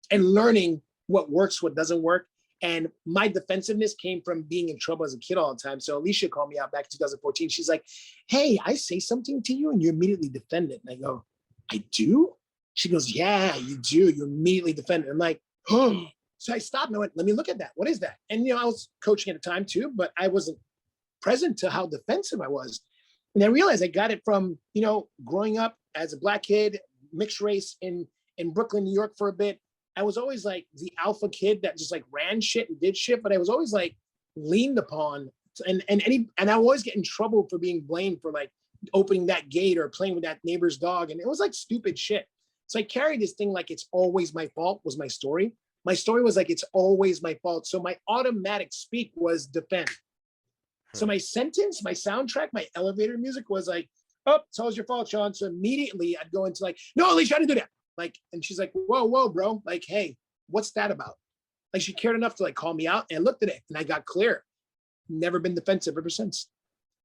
and learning what works, what doesn't work. And my defensiveness came from being in trouble as a kid all the time. So Alicia called me out back in 2014. She's like, hey, I say something to you and you immediately defend it. And I go, I do? She goes, yeah, you do. You immediately defend it. I'm like, oh. So I stopped and I went, let me look at that. What is that? And, you know, I was coaching at the time too, but I wasn't present to how defensive I was. And I realized I got it from, you know, growing up as a Black kid, mixed race in Brooklyn, New York for a bit. I was always like the alpha kid that just like ran shit and did shit, but I was always like leaned upon and I always get in trouble for being blamed for like opening that gate or playing with that neighbor's dog. And it was like stupid shit. So I carried this thing like it's always my fault was my story. My story was like, it's always my fault. So my automatic speak was defend. So my sentence, my soundtrack, my elevator music was like, oh, it's always your fault, Shawn. So immediately I'd go into like, no, Alicia, I didn't do that. Like, and she's like, whoa, bro. Like, hey, what's that about? Like she cared enough to like call me out and I looked at it and I got clear. Never been defensive ever since.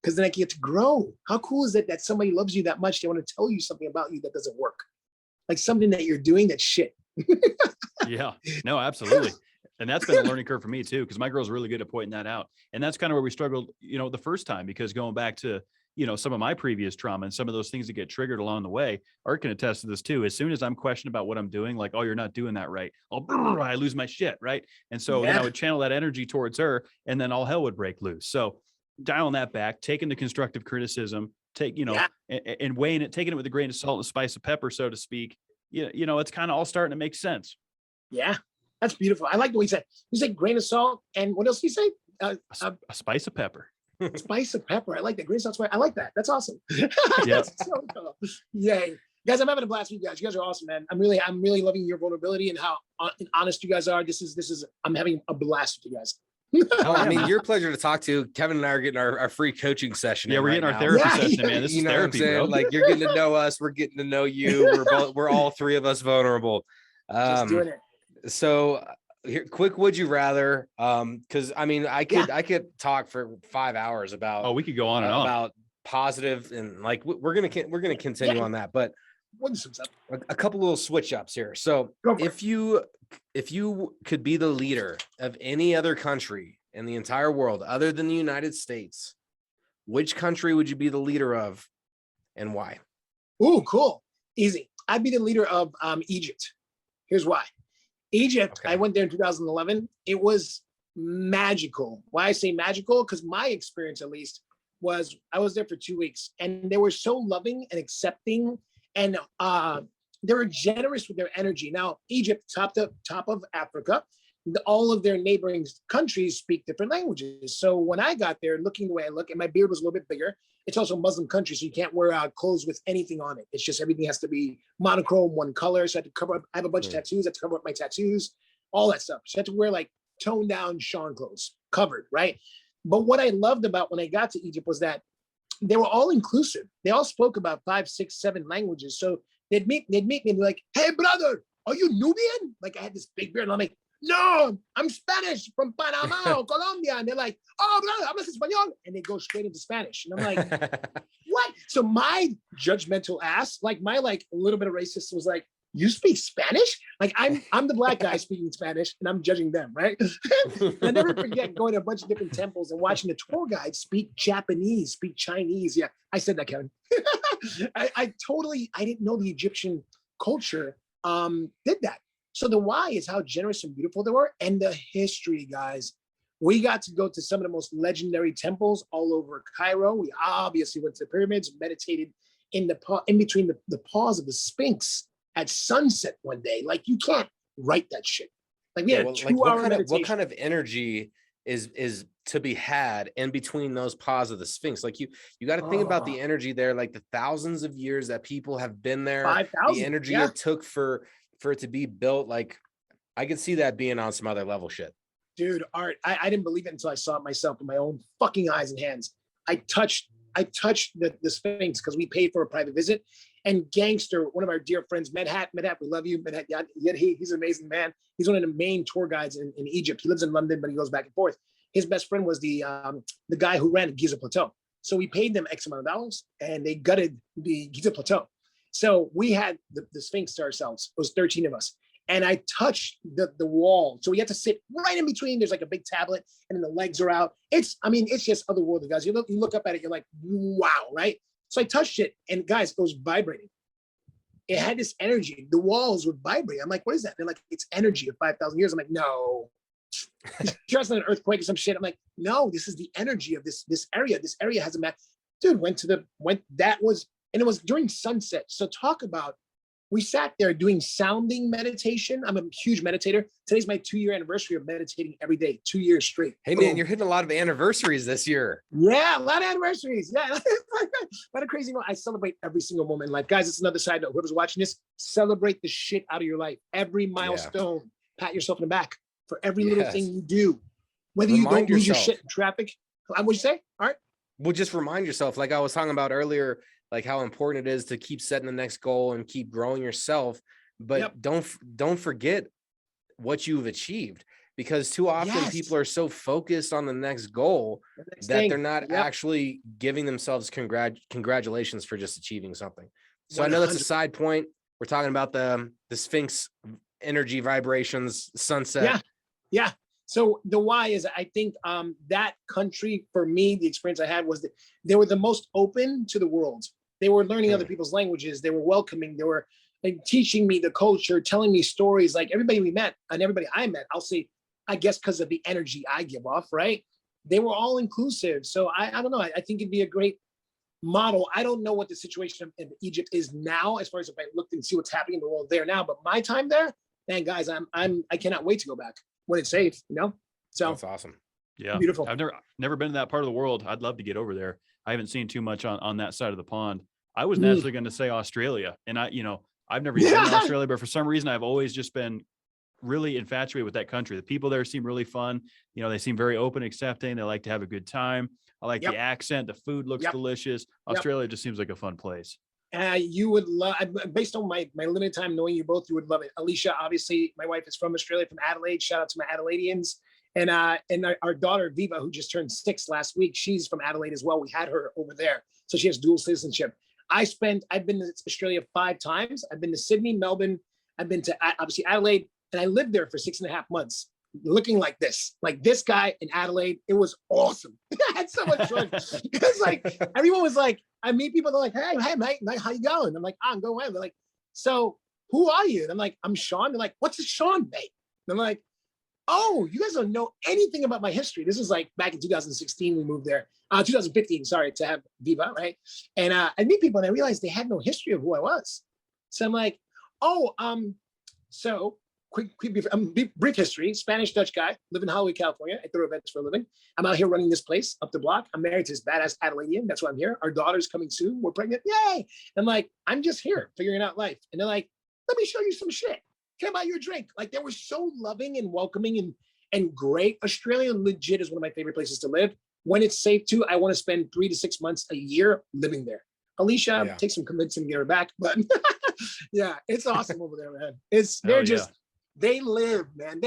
Because then I get to grow. How cool is it that somebody loves you that much? They want to tell you something about you that doesn't work. Like something that you're doing that's shit. Yeah, no, absolutely. And that's been a learning curve for me too, because my girl's really good at pointing that out. And that's kind of where we struggled, you know, the first time, because going back to, you know, some of my previous trauma and some of those things that get triggered along the way, Art can attest to this too. As soon as I'm questioned about what I'm doing, like, oh, you're not doing that right, I lose my shit, right? And so then I would channel that energy towards her and then all hell would break loose. So dialing that back, taking the constructive criticism, and weighing it, taking it with a grain of salt and a spice of pepper, so to speak. You know, it's kind of all starting to make sense. Yeah, that's beautiful. I like the way he said grain of salt. And what else did he say? A spice of pepper. Spice of pepper. I like that. Green salt spice. I like that. That's awesome. Yeah. So cool. Yay. Guys, I'm having a blast with you guys. You guys are awesome, man. I'm really loving your vulnerability and how honest you guys are. I'm having a blast with you guys. Oh, I mean, you're a pleasure to talk to. Kevin and I are getting our free coaching session. Yeah, we're right getting our now. therapy Yeah, session, man. This You is know what I'm therapy, saying? bro. Like, you're getting to know us. We're getting to know you. We're all three of us vulnerable. Just doing it. So here, quick, would you rather? Because I mean, I could talk for 5 hours about. Oh, we could go on and on about positive and like we're gonna continue on that, but a couple little switch ups here. So if you could be the leader of any other country in the entire world other than the United States, which country would you be the leader of and why? Ooh, cool. Easy. I'd be the leader of Egypt. Here's why. Egypt, Okay. I went there in 2011. It was magical. Why I say magical? Because my experience, at least, was I was there for 2 weeks, and they were so loving and accepting, and they were generous with their energy. Now, Egypt, top of Africa, all of their neighboring countries speak different languages. So when I got there, looking the way I look, and my beard was a little bit bigger, it's also a Muslim country, so you can't wear clothes with anything on it. It's just everything has to be monochrome, one color. So I had to cover up. I have a bunch of tattoos. I had to cover up my tattoos, all that stuff. So I had to wear like toned down Shawn clothes, covered, right? But what I loved about when I got to Egypt was that they were all inclusive. They all spoke about 5, 6, 7 languages. So they'd meet me and be like, "Hey, brother, are you Nubian?" Like I had this big beard, and I'm like, "No, I'm Spanish from Panama or Colombia." And they're like, "Oh, brother, hablas español." And they go straight into Spanish. And I'm like, what? So my judgmental ass, like my a little bit of racist was like, "You speak Spanish?" Like I'm the black guy speaking Spanish and I'm judging them, right? I never forget going to a bunch of different temples and watching the tour guide speak Japanese, speak Chinese. Yeah, I said that, Kevin. I didn't know the Egyptian culture did that. So the why is how generous and beautiful they were, and the history, guys. We got to go to some of the most legendary temples all over Cairo. We obviously went to the pyramids, meditated in between the paws of the Sphinx at sunset one day. Like you can't write that shit. Like we had a 2-hour meditation. What kind of energy is to be had in between those paws of the Sphinx? Like you got to think about the energy there, like the thousands of years that people have been there, 5,000, the energy it took for it to be built. Like I could see that being on some other level shit. Dude, Art, I didn't believe it until I saw it myself with my own fucking eyes and hands. I touched the Sphinx because we paid for a private visit. And Gangster, one of our dear friends, Medhat, we love you. Medhat, he's an amazing man. He's one of the main tour guides in Egypt. He lives in London, but he goes back and forth. His best friend was the guy who ran Giza Plateau. So we paid them X amount of dollars, and they gutted the Giza Plateau. So we had the Sphinx to ourselves. It was 13 of us. And I touched the wall. So we had to sit right in between. There's like a big tablet, and then the legs are out. It's just otherworldly, guys. You look up at it, you're like, wow, right? So I touched it, and guys, it was vibrating. It had this energy. The walls would vibrate. I'm like, what is that? They're like, it's energy of 5,000 years. I'm like, no. Just an earthquake or some shit. I'm like, no, this is the energy of this area. This area has a map. Dude, and it was during sunset. So talk about, we sat there doing sounding meditation. I'm a huge meditator. Today's my 2-year anniversary of meditating every day, 2 years straight. Hey man, you're hitting a lot of anniversaries this year. Yeah, a lot of anniversaries. Yeah, a lot of crazy moments. I celebrate every single moment in life. Guys, it's another side note. Whoever's watching this, celebrate the shit out of your life. Every milestone, pat yourself in the back for every little thing you do. Whether you don't lose your shit in traffic. What'd you say? All right. Well, just remind yourself, like I was talking about earlier, like how important it is to keep setting the next goal and keep growing yourself, but don't forget what you've achieved, because too often people are so focused on the next goal that they're not actually giving themselves congratulations for just achieving something. So 100%. I know that's a side point. We're talking about the Sphinx energy vibrations, sunset. Yeah. So the why is, I think that country, for me, the experience I had was that they were the most open to the world. They were learning other people's languages. They were welcoming. They were teaching me the culture, telling me stories. Like everybody we met and everybody I met, I'll say, I guess because of the energy I give off, right? They were all inclusive. So I don't know. I think it'd be a great model. I don't know what the situation in Egypt is now, as far as if I looked and see what's happening in the world there now. But my time there, man, guys, I cannot wait to go back when it's safe, you know? So that's awesome. Yeah. Beautiful. I've never been to that part of the world. I'd love to get over there. I haven't seen too much on that side of the pond. I was naturally going to say Australia, and I've never even been to Australia, but for some reason I've always just been really infatuated with that country. The people there seem really fun. They seem very open, accepting. They like to have a good time. I like the accent. The food looks delicious. Australia just seems like a fun place. You would love, based on my limited time knowing you both, you would love it. Alicia, obviously, my wife is from Australia, from Adelaide. Shout out to my Adelaideans. And our daughter, Viva, who just turned 6 last week, she's from Adelaide as well. We had her over there. So she has dual citizenship. I've been to Australia 5 times. I've been to Sydney, Melbourne. I've been to obviously Adelaide. And I lived there for 6.5 months, looking like this guy in Adelaide. It was awesome. I had so much fun. Because everyone was like, I meet people, they're like, hey, mate, how you going? I'm like, I'm going well. They're like, so who are you? And I'm like, I'm Shawn. They're like, what's a Shawn, mate? And I'm like, oh, you guys don't know anything about my history. This is back in 2016, we moved there. 2015, sorry, to have Viva, right? And I meet people and I realized they had no history of who I was. So I'm like, so quick brief history. Spanish Dutch guy, live in Hollywood, California. I throw events for a living. I'm out here running this place up the block. I'm married to this badass Adelaidean. That's why I'm here. Our daughter's coming soon. We're pregnant. Yay! I'm like, I'm just here figuring out life. And they're like, let me show you some shit. Can I buy you a drink? They were so loving and welcoming and great. Australia legit is one of my favorite places to live. When it's safe to, I want to spend 3 to 6 months a year living there. Alicia, take some convincing to get her back. But yeah, it's awesome over there, man. They live, man.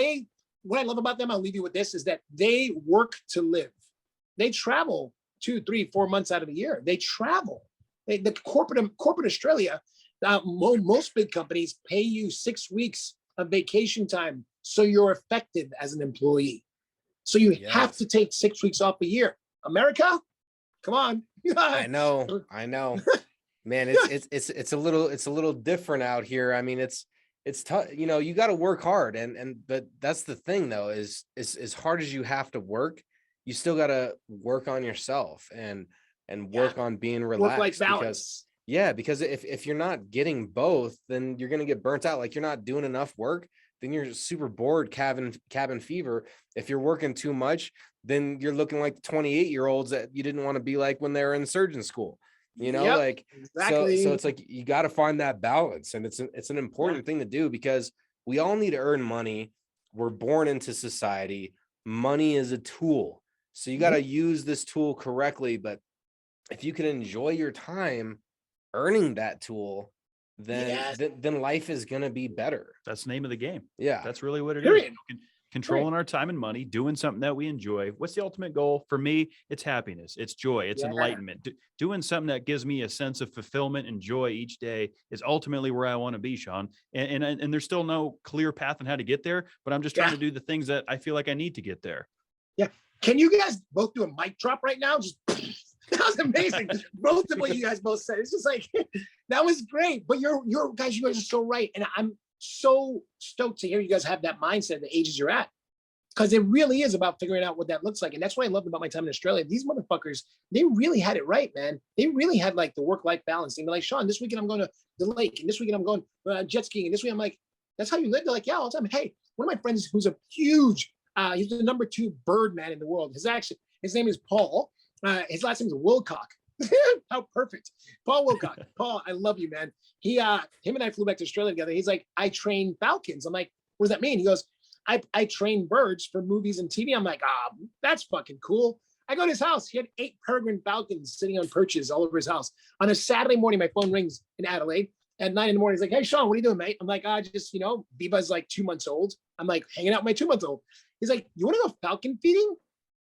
What I love about them, I'll leave you with this, is that they work to live. They travel 2, 3, 4 months out of the year. They travel. The corporate Australia, most big companies pay you 6 weeks of vacation time, so you're effective as an employee. So you have to take 6 weeks off a year. America, come on. I know, man. It's a little different out here. I mean, it's tough. You got to work hard, but that's the thing though, is as hard as you have to work, you still got to work on yourself and work on being relaxed. Work-life balance. Because if you're not getting both, then you're going to get burnt out. You're not doing enough work, then you're super bored, cabin fever. If you're working too much, then you're looking like the 28-year-olds that you didn't want to be like when they were in surgeon school. Exactly. So it's you got to find that balance, and it's an important thing to do, because we all need to earn money. We're born into society. Money is a tool, so you got to use this tool correctly. But if you can enjoy your time earning that tool, then life is going to be better. That's the name of the game. Yeah, that's really what it is. Controlling our time and money, doing something that we enjoy. What's the ultimate goal? For me, it's happiness, it's joy, it's enlightenment. Doing something that gives me a sense of fulfillment and joy each day is ultimately where I want to be, Shawn. And there's still no clear path on how to get there, but I'm just trying to do the things that I feel like I need to get there. Yeah. Can you guys both do a mic drop right now? Just that was amazing. Both of what you guys both said. It's just that was great. But you guys are so right. And I'm so stoked to hear you guys have that mindset at the ages you're at, because it really is about figuring out what that looks like. And that's what I loved about my time in Australia. These motherfuckers, they really had it right, man. They really had the work-life balance. They're like, Shawn, this weekend I'm going to the lake, and this weekend I'm going jet skiing, and this weekend I'm like, that's how you live? They're like, yeah, all the time. Hey, one of my friends who's a huge, he's the number 2 bird man in the world. His name is Paul. His last name is Wilcock. How perfect. Paul Wilcock. Paul, I love you, man. Him and I flew back to Australia together. He's like, I train falcons. I'm like, what does that mean? He goes, I train birds for movies and TV. I'm like, that's fucking cool. I go to his house. He had 8 peregrine falcons sitting on perches all over his house. On a Saturday morning, my phone rings in Adelaide. At 9 in the morning, he's like, hey, Shawn, what are you doing, mate? I'm like, just, Biba's 2 months old. I'm like, hanging out with my 2-month-old. He's like, you want to go falcon feeding?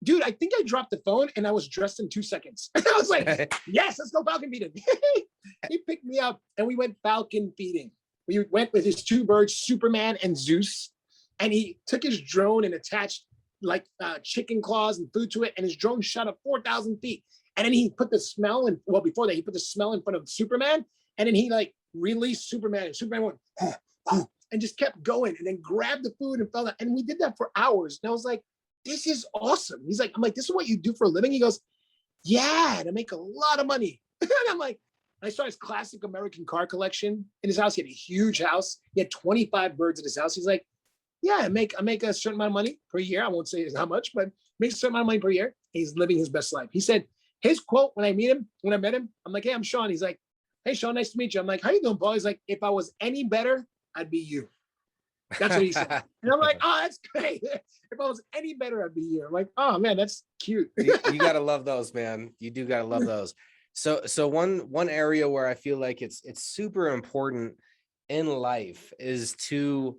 Dude, I think I dropped the phone and I was dressed in 2 seconds. I was like, yes, let's go falcon feeding. He picked me up and we went falcon feeding. We went with his 2 birds, Superman and Zeus. And he took his drone and attached chicken claws and food to it. And his drone shot up 4,000 feet. And then he put the smell in, before that, he put the smell in front of Superman. And then he released Superman, and Superman went, and just kept going, and then grabbed the food and fell down. And we did that for hours. And I was like, this is awesome. He's like, I'm like, this is what you do for a living? He goes, yeah, to make a lot of money. And I'm like, I saw his classic American car collection in his house. He had a huge house. He had 25 birds in his house. He's like, yeah, I make a certain amount of money per year. I won't say how much, but makes a certain amount of money per year. He's living his best life. He said his quote when I met him, I'm like, hey, I'm Shawn. He's like, hey, Shawn, nice to meet you. I'm like, how you doing, Paul? He's like, if I was any better, I'd be you. That's what he said. And I'm like, oh, that's great. If I was any better, I'd be you. I'm like, oh man, that's cute. You gotta love those, man. You do gotta love those. So one area where I feel like it's super important in life is to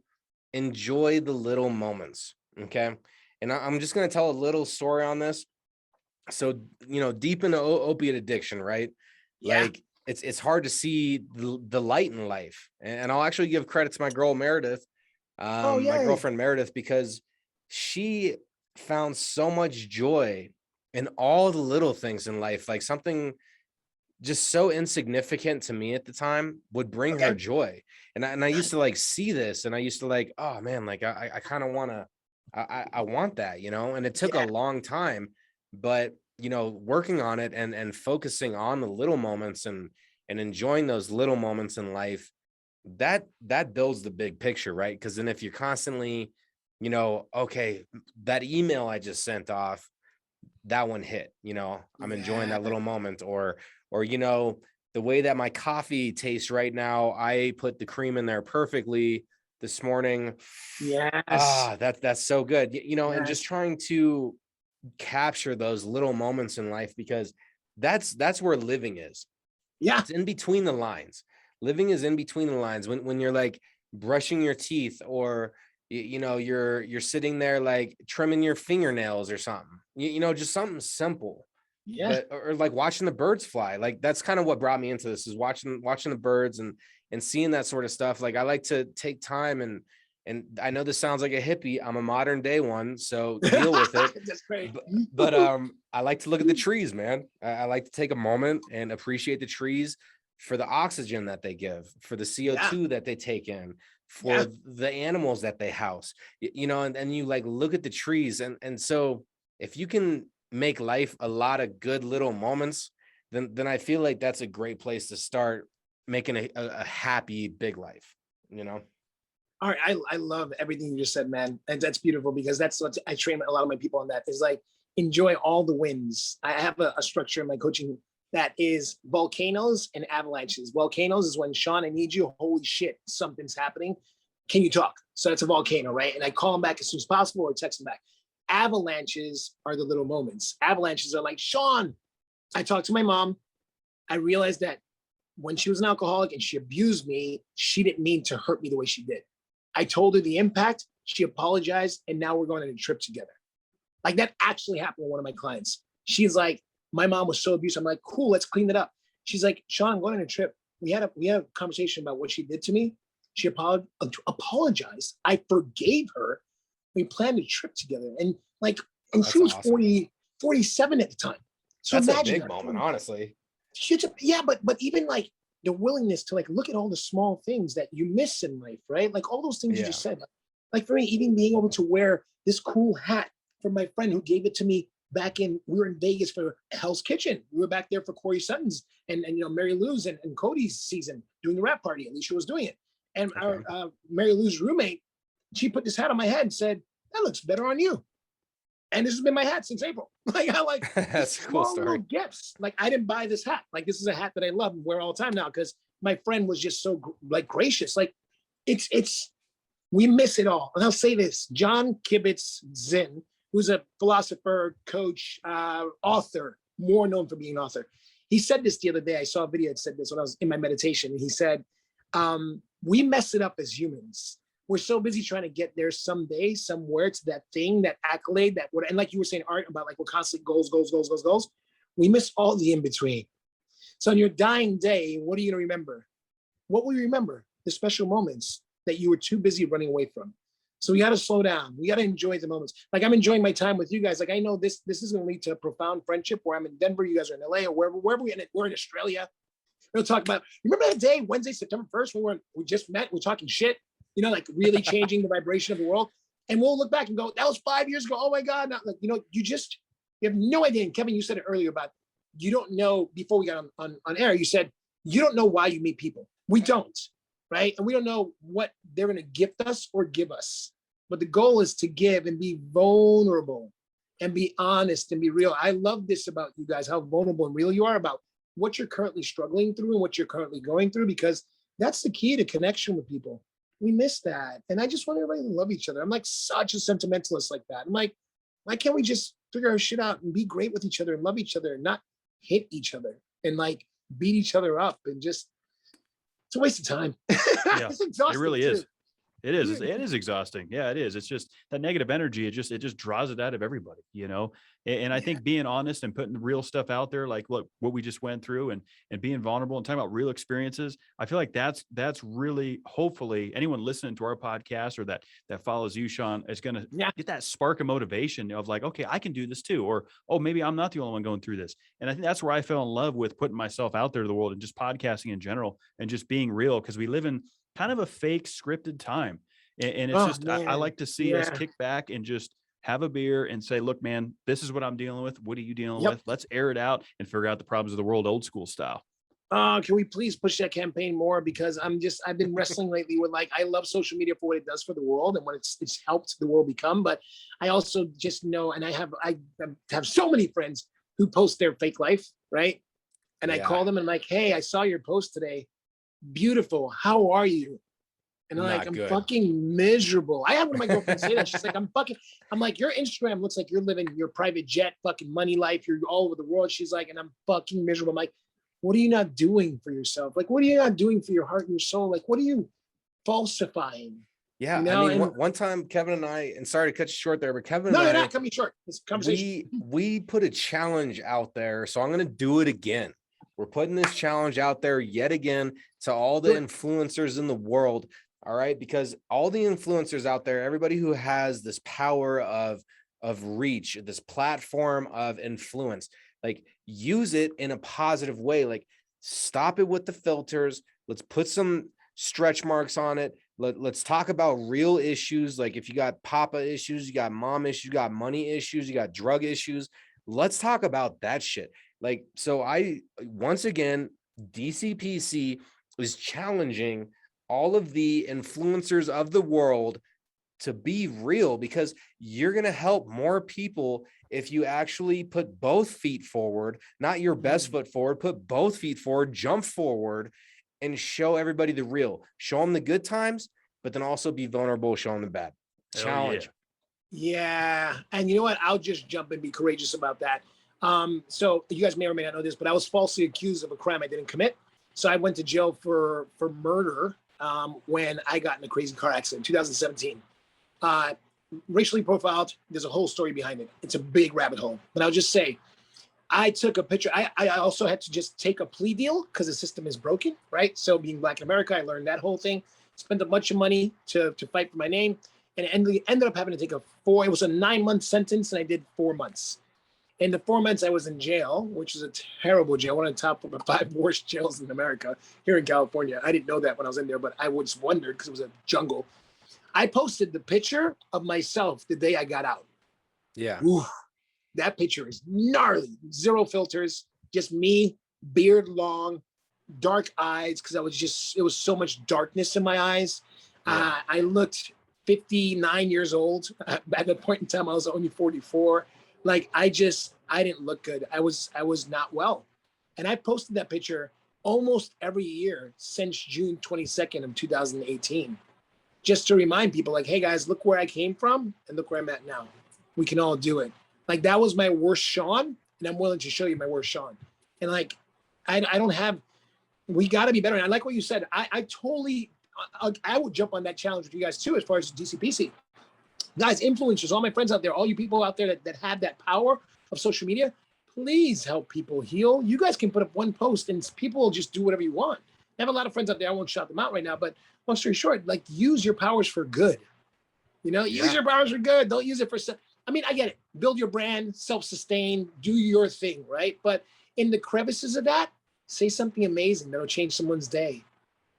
enjoy the little moments. Okay. And I'm just gonna tell a little story on this. So, deep into opiate addiction, right? Yeah. Like it's hard to see the light in life. And I'll actually give credit to my girl Meredith, my girlfriend Meredith, because she found so much joy in all the little things in life. Like something just so insignificant to me at the time would bring her joy. And I used to like see this, and I used to like, oh man, like I kind of want to, I want that, and it took a long time, but working on it and focusing on the little moments and enjoying those little moments in life, that builds the big picture, right? Because then if you're constantly, okay, that email I just sent off, that one hit, I'm enjoying that little moment, or the way that my coffee tastes right now, I put the cream in there perfectly this morning. Yes. That's so good, and just trying to capture those little moments in life, because that's where living is. Yeah. It's in between the lines. Living is in between the lines, when you're like brushing your teeth, or you're sitting there like trimming your fingernails or something, just something simple. Yeah. Or like watching the birds fly. Like that's kind of what brought me into this, is watching the birds and seeing that sort of stuff. Like I like to take time, and I know this sounds like a hippie. I'm a modern day one, so deal with it. That's great. But I like to look at the trees, man. I like to take a moment and appreciate the trees for the oxygen that they give, for the CO2 that they take in, for the animals that they house, and you like look at the trees. And so if you can make life a lot of good little moments, then I feel like that's a great place to start making a happy big life, All right, I love everything you just said, man, and that's beautiful, because that's what I train a lot of my people on. That is like, enjoy all the wins. I have a structure in my coaching that is volcanoes and avalanches. Volcanoes is when, Shawn, I need you. Holy shit, something's happening. Can you talk? So that's a volcano, right? And I call them back as soon as possible, or text them back. Avalanches are the little moments. Avalanches are like, Shawn, I talked to my mom. I realized that when she was an alcoholic and she abused me, she didn't mean to hurt me the way she did. I told her the impact, she apologized, and now we're going on a trip together. Like that actually happened with one of my clients. She's like, my mom was so abusive. I'm like, cool, let's clean it up. She's like, Shawn, I'm going on a trip. We had a conversation about what she did to me. She apologized. I forgave her. We planned a trip together. And she was awesome. 47 at the time. So that's imagine a big moment, honestly. But even like the willingness to like look at all the small things that you miss in life, right? Like all those things you just said. Like for me, even being able to wear this cool hat from my friend who gave it to me back we were in Vegas for Hell's Kitchen. We were back there for Corey Sutton's and Mary Lou's and Cody's season doing the rap party. Alicia was doing it. And our Mary Lou's roommate, she put this hat on my head and said, that looks better on you. And this has been my hat since April. Like I like that's a cool story. Gifts. Like I didn't buy this hat. Like this is a hat that I love and wear all the time now, because my friend was just so like gracious. Like it's we miss it all. And I'll say this: John Kibitz-Zinn, who's a philosopher, coach, author, more known for being an author. He said this the other day. I saw a video that said this when I was in my meditation. He said, we mess it up as humans. We're so busy trying to get there someday, somewhere, to that thing, that accolade, and like you were saying, Art, about like we're constantly goals. We miss all the in between. So on your dying day, what are you going to remember? What will you remember? The special moments that you were too busy running away from. So we got to slow down. We got to enjoy the moments. Like I'm enjoying my time with you guys. Like I know this is going to lead to a profound friendship where I'm in Denver, you guys are in LA, or wherever we're in Australia. We'll talk about, remember that day, Wednesday, September 1st, we just met, we're talking shit, like really changing the vibration of the world. And we'll look back and go, that was 5 years ago. Oh my God. Not like, you have no idea. And Kevin, you said it earlier about, you don't know, before we got on air, you said, you don't know why you meet people. We don't, right? And we don't know what they're going to gift us or give us. but the goal is to give and be vulnerable and be honest and be real. I love this about you guys, how vulnerable and real you are about what you're currently struggling through and what you're currently going through, because that's the key to connection with people. We miss that. And I just want everybody to love each other. I'm like such a sentimentalist like that. I'm like, why can't we just figure our shit out and be great with each other and love each other and not hit each other and like beat each other up and just, it's a waste of time. Yeah, it really is. It is. It is exhausting. Yeah, it is. It's just that negative energy. It just draws it out of everybody, you know? And I think being honest and putting the real stuff out there, like what we just went through and being vulnerable and talking about real experiences, I feel like that's really, hopefully anyone listening to our podcast or that follows you, Shawn, is going to get that spark of motivation of like, okay, I can do this too. Or, oh, maybe I'm not the only one going through this. And I think that's where I fell in love with putting myself out there to the world and just podcasting in general and just being real, because we live in kind of a fake scripted time. And it's I like to see us kick back and just have a beer and say, look, man, this is what I'm dealing with. What are you dealing with? Let's air it out and figure out the problems of the world, old school style. Can we please push that campaign more? Because I've been wrestling lately with like, I love social media for what it does for the world and what it's helped the world become. But I also just know, and I have so many friends who post their fake life, right? And I call them and I'm like, hey, I saw your post today. Beautiful. How are you? And I'm like, I'm fucking miserable. I had one of my girlfriends say that. She's like, I'm like, your Instagram looks like you're living your private jet fucking money life. You're all over the world. She's like, and I'm fucking miserable. I'm like, what are you not doing for yourself? Like, what are you not doing for your heart and your soul? Like, what are you falsifying? Yeah. You know? I mean, one time Kevin and I, and sorry to cut you short there, but Kevin no, and you're I, not cutting me short. This conversation. We put a challenge out there. So I'm going to do it again. We're putting this challenge out there yet again to all the influencers in the world. All right. Because all the influencers out there, everybody who has this power of reach, this platform of influence, like use it in a positive way. Like stop it with the filters. Let's put some stretch marks on it. Let's talk about real issues. Like if you got papa issues, you got mom issues, you got money issues, you got drug issues. Let's talk about that shit. Like, so once again, DCPC is challenging all of the influencers of the world to be real, because you're going to help more people if you actually put both feet forward, not your best foot forward, put both feet forward, jump forward and show everybody the real, show them the good times, but then also be vulnerable, show them the bad. Challenge. Yeah. And you know what? I'll just jump and be courageous about that. So you guys may or may not know this, but I was falsely accused of a crime I didn't commit. So I went to jail for murder when I got in a crazy car accident, 2017. Racially profiled. There's a whole story behind it. It's a big rabbit hole. But I'll just say, I took a picture. I also had to just take a plea deal because the system is broken, right? So being Black in America, I learned that whole thing. Spent a bunch of money to fight for my name, and ended up having to take it was a 9-month sentence, and I did 4 months. In the 4 months I was in jail, which is a terrible jail, one of the top 5 worst jails in America here in California. I didn't know that when I was in there, but I was wondered because it was a jungle. I posted the picture of myself the day I got out. Yeah. Ooh, that picture is gnarly. 0 filters, just me, beard long, dark eyes, because it was so much darkness in my eyes. Yeah. I looked 59 years old. At that point in time, I was only 44. Like I didn't look good. I was not well. And I posted that picture almost every year since June 22nd of 2018, just to remind people like, hey guys, look where I came from and look where I'm at now. We can all do it. Like that was my worst Shawn, and I'm willing to show you my worst Shawn. And like, we got to be better. And I like what you said. I would jump on that challenge with you guys too, as far as DCPC. Guys, influencers, all my friends out there, all you people out there that have that power of social media, please help people heal. You guys can put up one post and people will just do whatever you want. I have a lot of friends out there. I won't shout them out right now, but long story short, like use your powers for good. You know, use your powers for good. Don't use it for, I mean, I get it. Build your brand, self-sustain, do your thing, right? But in the crevices of that, say something amazing that'll change someone's day.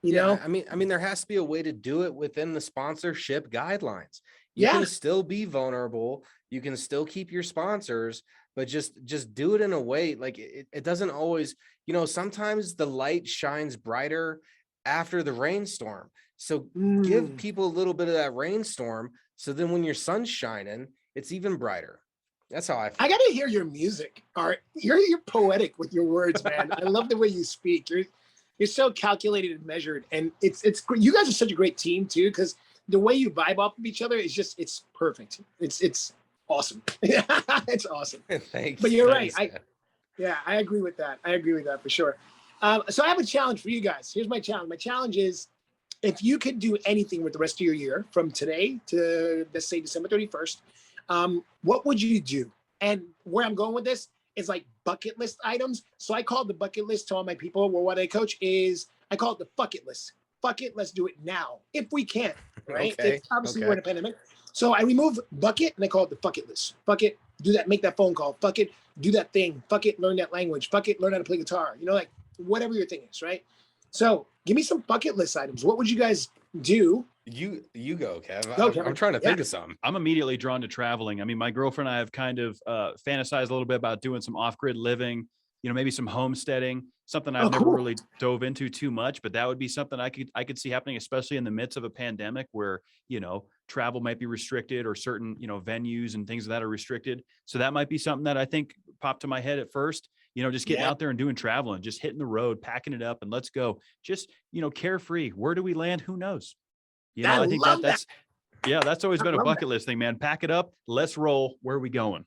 You know? I mean, there has to be a way to do it within the sponsorship guidelines. You can still be vulnerable. You can still keep your sponsors, but just do it in a way like it doesn't always, you know, sometimes the light shines brighter after the rainstorm. So give people a little bit of that rainstorm. So then when your sun's shining, it's even brighter. That's how I feel. I got to hear your music, Art. You're poetic with your words, man. I love the way you speak. You're so calculated and measured. And it's you guys are such a great team too, because the way you vibe off of each other is just, it's perfect. It's awesome. It's awesome. Thanks. But you're Thanks, right. man. I agree with that. I agree with that for sure. So I have a challenge for you guys. Here's my challenge. My challenge is, if you could do anything with the rest of your year from today to, let's say, December 31st, what would you do? And where I'm going with this is like bucket list items. So I call the bucket list to all my people, well, what I coach is, I call it the fuck it list. Fuck it, let's do it now, if we can, right? Okay, It's obviously okay. we're in a pandemic. So I remove bucket and I call it the fuck it list. Fuck it, do that, make that phone call. Fuck it, do that thing. Fuck it, learn that language. Fuck it, learn how to play guitar. You know, like whatever your thing is, right? So give me some bucket list items. What would you guys do? You go, Kev. Go, Kevin. I'm trying to think of something. I'm immediately drawn to traveling. I mean, my girlfriend and I have kind of fantasized a little bit about doing some off-grid living, you know, maybe some homesteading, something I've never cool. really dove into too much, but that would be something I could see happening, especially in the midst of a pandemic where, you know, travel might be restricted or certain, you know, venues and things that are restricted. So that might be something that I think popped to my head at first, you know, just getting out there and doing traveling, just hitting the road, packing it up and let's go. Just, you know, carefree. Where do we land? Who knows? You know, I think that's always been a bucket list thing, man. Pack it up. Let's roll. Where are we going?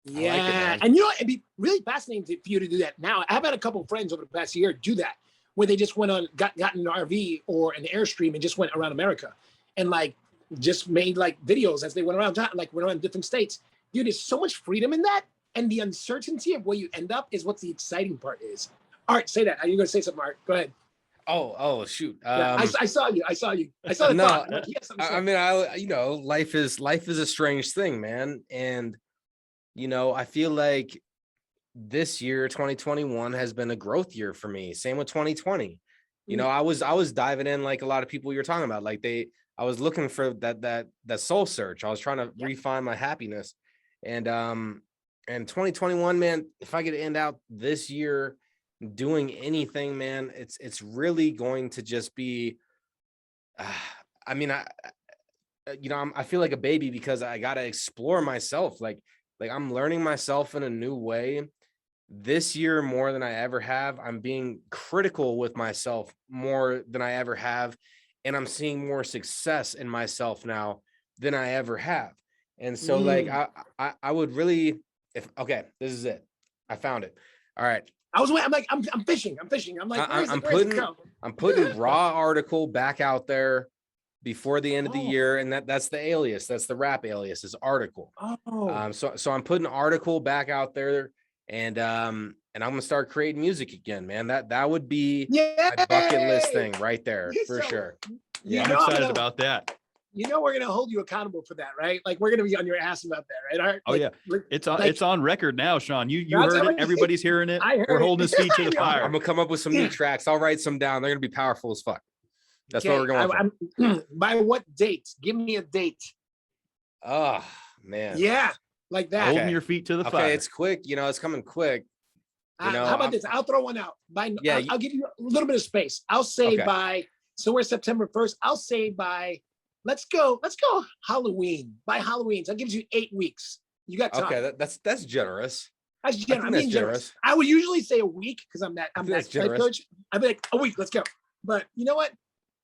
Yeah, man. and you know, it'd be really fascinating for you to do that now. I've had a couple of friends over the past year do that, where they just went on, got in an RV or an Airstream and just went around America, and like just made like videos as they went around, like went around different states. Dude, there's so much freedom in that, and the uncertainty of where you end up is what the exciting part is. Art, say that. Are you going to say something, Art? Go ahead. Oh, shoot. Yeah, I saw you. I saw the No, thought. Like, he has something to say. I mean, you know, life is a strange thing, man. And, you know, I feel like this year, 2021 has been a growth year for me. Same with 2020. You know, I was diving in like a lot of people you're talking about. Like I was looking for that soul search. I was trying to refine my happiness. And 2021, man, if I could end out this year doing anything, man, it's really going to just be, I mean, I feel like a baby because I got to explore myself. Like I'm learning myself in a new way this year more than I ever have. I'm being critical with myself more than I ever have. And I'm seeing more success in myself now than I ever have. And so like, I would really, this is it. I found it. All right. I was waiting. I'm like, I'm fishing. I'm like, I'm putting raw article back out there before the end of the year, and that's the alias. That's the rap alias is article. So I'm putting article back out there, and I'm gonna start creating music again, man. That would be a bucket list thing right there for sure. Yeah, I'm excited about that. You know, we're going to hold you accountable for that, right? Like we're going to be on your ass about that, right? Art? Oh, like, yeah. It's on record now, Shawn. You heard it. Everybody's hearing it. We're holding his feet to the fire. I'm going to come up with some new tracks. I'll write some down. They're going to be powerful as fuck. That's what we're going for. By what date? Give me a date. Oh, man. Yeah, like that. Holding your feet to the fire. Okay, it's quick. You know, it's coming quick. You know, how about this? I'll throw one out. I'll give you a little bit of space. I'll say so we're September 1st. I'll say by, let's go Halloween. By Halloween. So that gives you 8 weeks. You got time. Okay, that's generous. That's generous. I'm being generous. I would usually say a week because I'm that head coach. I'd be like, a week, let's go. But you know what?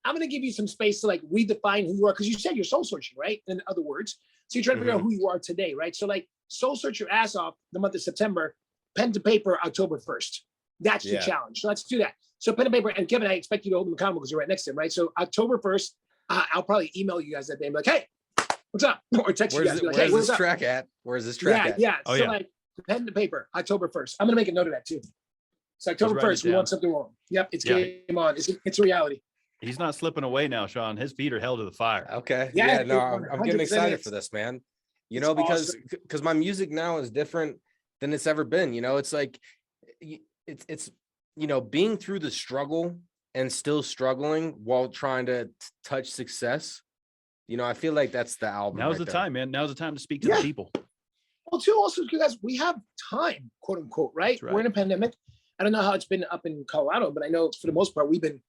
I'm going to give you some space to like redefine who you are, because you said you're soul searching, right? In other words. So you're trying to figure out who you are today, right? So like soul search your ass off the month of September, pen to paper, October 1st. That's the challenge. So let's do that. So pen and paper, and Kevin, I expect you to hold them accountable because you're right next to him, right? So October 1st, I'll probably email you guys that day and be like, hey, what's up? Or text you guys. Like, hey, where's this track at? Where's this track at? Yeah. So like pen to paper, October 1st. I'm going to make a note of that too. So October 1st, we want something wrong. Yep, it's game on. It's a reality. He's not slipping away now, Shawn. His feet are held to the fire. Okay. Yeah, no, I'm getting excited for this, man. You know, because my music now is different than it's ever been. You know, it's like it's you know, being through the struggle and still struggling while trying to touch success. You know, I feel like that's the album. Now's the time, man. Now's the time to speak to the people. Well, too, also, guys, we have time, quote unquote, right? We're in a pandemic. I don't know how it's been up in Colorado, but I know for the most part, we've been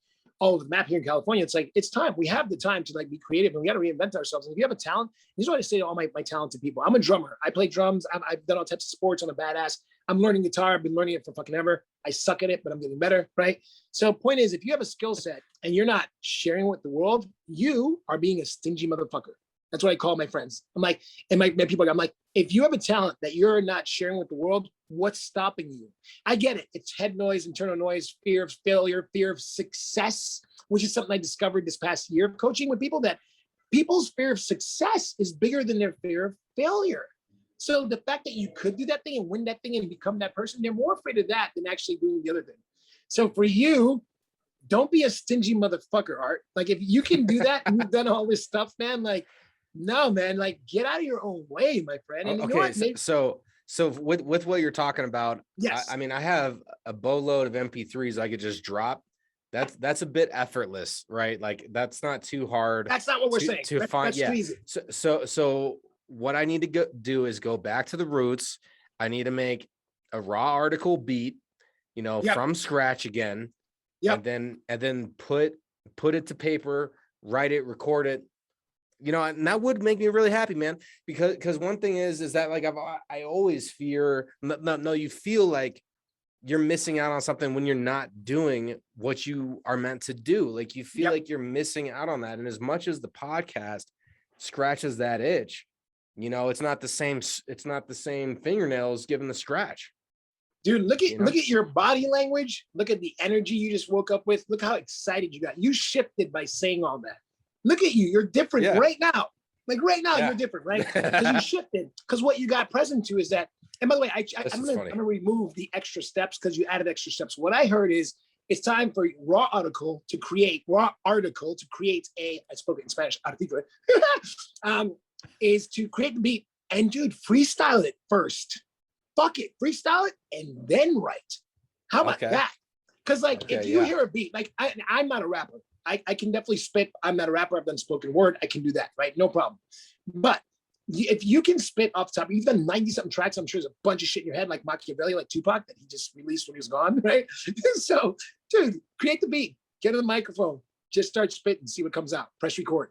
all over the map here in California. It's like, it's time. We have the time to like be creative, and we got to reinvent ourselves. And if you have a talent, this is what I say to all my talented people. I'm a drummer. I play drums. I've done all types of sports. I'm a badass. I'm learning guitar. I've been learning it for fucking ever. I suck at it, but I'm getting better, right? So point is, if you have a skill set and you're not sharing with the world, you are being a stingy motherfucker. That's what I call my friends. I'm like, and my people, I'm like, if you have a talent that you're not sharing with the world, what's stopping you? I get it. It's head noise, internal noise, fear of failure, fear of success, which is something I discovered this past year of coaching with people, that people's fear of success is bigger than their fear of failure. So the fact that you could do that thing and win that thing and become that person, they're more afraid of that than actually doing the other thing. So for you, don't be a stingy motherfucker, Art. Like, if you can do that and you've done all this stuff, man, like, no, man, like, get out of your own way, my friend. And Okay, you know what? Maybe, so with what you're talking about, yes. I mean, I have a boatload of MP3s I could just drop. That's a bit effortless, right? Like, that's not too hard. That's not what we're saying. To find. That's Yeah. easy. So what I need to do is go back to the roots. I need to make a raw article beat, Yep. from scratch again. Yep. And then put it to paper, write it, record it. And that would make me really happy, man, because one thing is that, like, I always fear, no, you feel like you're missing out on something when you're not doing what you are meant to do. Like, you feel Yep. like you're missing out on that. And as much as the podcast scratches that itch, it's not the same fingernails given the scratch. Dude, look at your body language. Look at the energy you just woke up with. Look how excited you got. You shifted by saying all that. Look at you. You're different right now. Like, right now, you're different, right? Because you shifted. Because what you got present to is that, and by the way, I'm gonna remove the extra steps because you added extra steps. What I heard is it's time for raw article to create I spoke it in Spanish, artículo, is to create the beat. And dude, freestyle it first. Fuck it, freestyle it and then write. How about that? Because if you hear a beat, like I'm not a rapper. I can definitely spit. I'm not a rapper. I've done spoken word. I can do that, right? No problem. But if you can spit off the top, you've done 90-something tracks. I'm sure there's a bunch of shit in your head, like Machiavelli, like Tupac, that he just released when he was gone, right? So, dude, create the beat, get on the microphone, just start spitting, see what comes out, press record.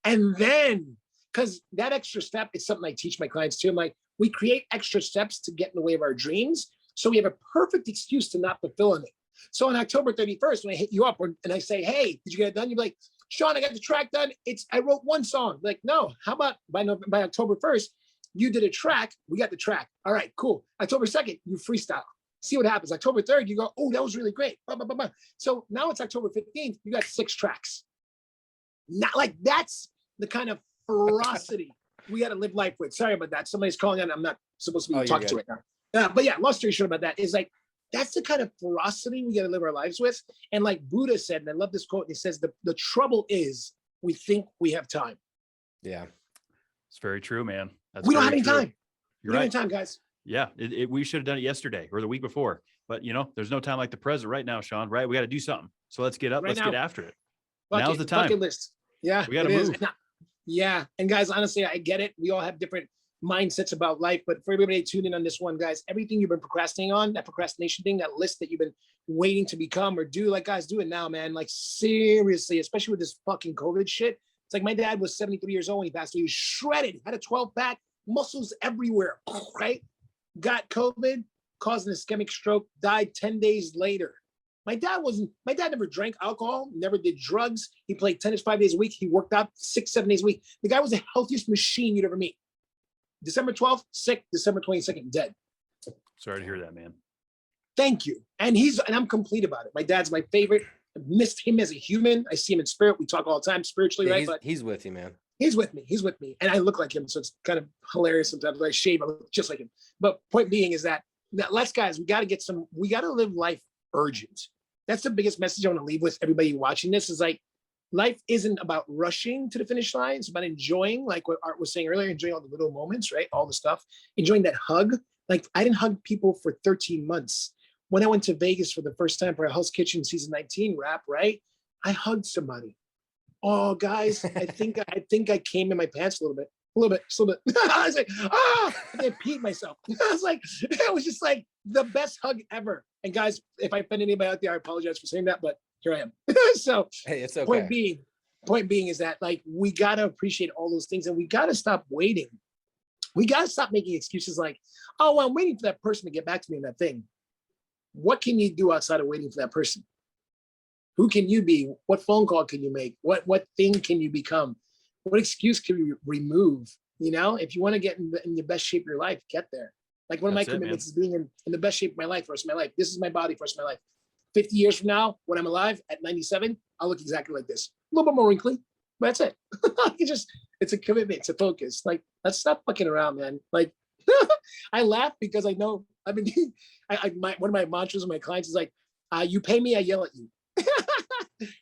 And then, because that extra step is something I teach my clients too. I'm like, we create extra steps to get in the way of our dreams. So we have a perfect excuse to not fulfill it. So on October 31st, when I hit you up and I say, hey, did you get it done? You're like, Shawn, I got the track done. I wrote one song. Like, no, how about by October 1st, you did a track, we got the track. All right, cool. October 2nd, you freestyle. See what happens. October 3rd, you go, oh, that was really great. Blah, blah, blah, blah. So now it's October 15th, you got 6 tracks. Not like, that's the kind of ferocity we got to live life with. Sorry about that. Somebody's calling in. I'm not supposed to be talking to right now. But yeah, long story short about that is like, that's the kind of ferocity we got to live our lives with. And like Buddha said, and I love this quote, he says, the trouble is we think we have time. Yeah. It's very true, man. We don't have any time. You're right. We don't have any time, guys. Yeah. We should have done it yesterday or the week before, but there's no time like the present right now, Shawn, right? We got to do something. So let's get up. Let's get after it. Now's the time. Bucket list. Yeah. We got to move. Yeah. And guys, honestly, I get it. We all have different mindsets about life, but for everybody tuned in on this one, guys, everything you've been procrastinating on, that procrastination thing, that list that you've been waiting to become or do, like, guys, do it now, man. Like, seriously, especially with this fucking COVID shit. It's like my dad was 73 years old when he passed away. He was shredded, had a 12-pack, muscles everywhere, right? Got COVID, caused an ischemic stroke, died 10 days later. My dad never drank alcohol, never did drugs. He played tennis 5 days a week. He worked out 6-7 days a week. The guy was the healthiest machine you'd ever meet. December 12th, sick. December 22nd, dead. Sorry to hear that, man. Thank you. And I'm complete about it. My dad's my favorite. I missed him as a human. I see him in spirit. We talk all the time spiritually, right? But he's with you, man. He's with me. And I look like him. So it's kind of hilarious sometimes. When I shave, I look just like him. But point being is that let's, guys, we got to live life urgent. That's the biggest message I want to leave with everybody watching this is like, life isn't about rushing to the finish line. It's about enjoying, like what Art was saying earlier, enjoying all the little moments, right? All the stuff, enjoying that hug. Like, I didn't hug people for 13 months. When I went to Vegas for the first time for a Hell's Kitchen season 19 wrap, right? I hugged somebody. Oh, guys, I think I came in my pants a little bit. I was like, I peed myself. I was like, it was just like the best hug ever. And guys, if I offend anybody out there, I apologize for saying that, but here I am. So Hey, it's okay. point being is that like, we got to appreciate all those things, and we got to stop waiting. We got to stop making excuses like, oh, well, I'm waiting for that person to get back to me on that thing. What can you do outside of waiting for that person? Who can you be? What phone call can you make? What thing can you become? What excuse can you remove? You know, if you want to get in the best shape of your life, get there. Like one of my commitments is being in the best shape of my life, for the rest of my life. This is my body for the rest of my life. 50 years from now, when I'm alive at 97, I'll look exactly like this. A little bit more wrinkly, but that's it. It's a commitment, it's a focus. Like, let's stop fucking around, man. Like, I laugh because I know I've been, one of my mantras with my clients is like, you pay me, I yell at you.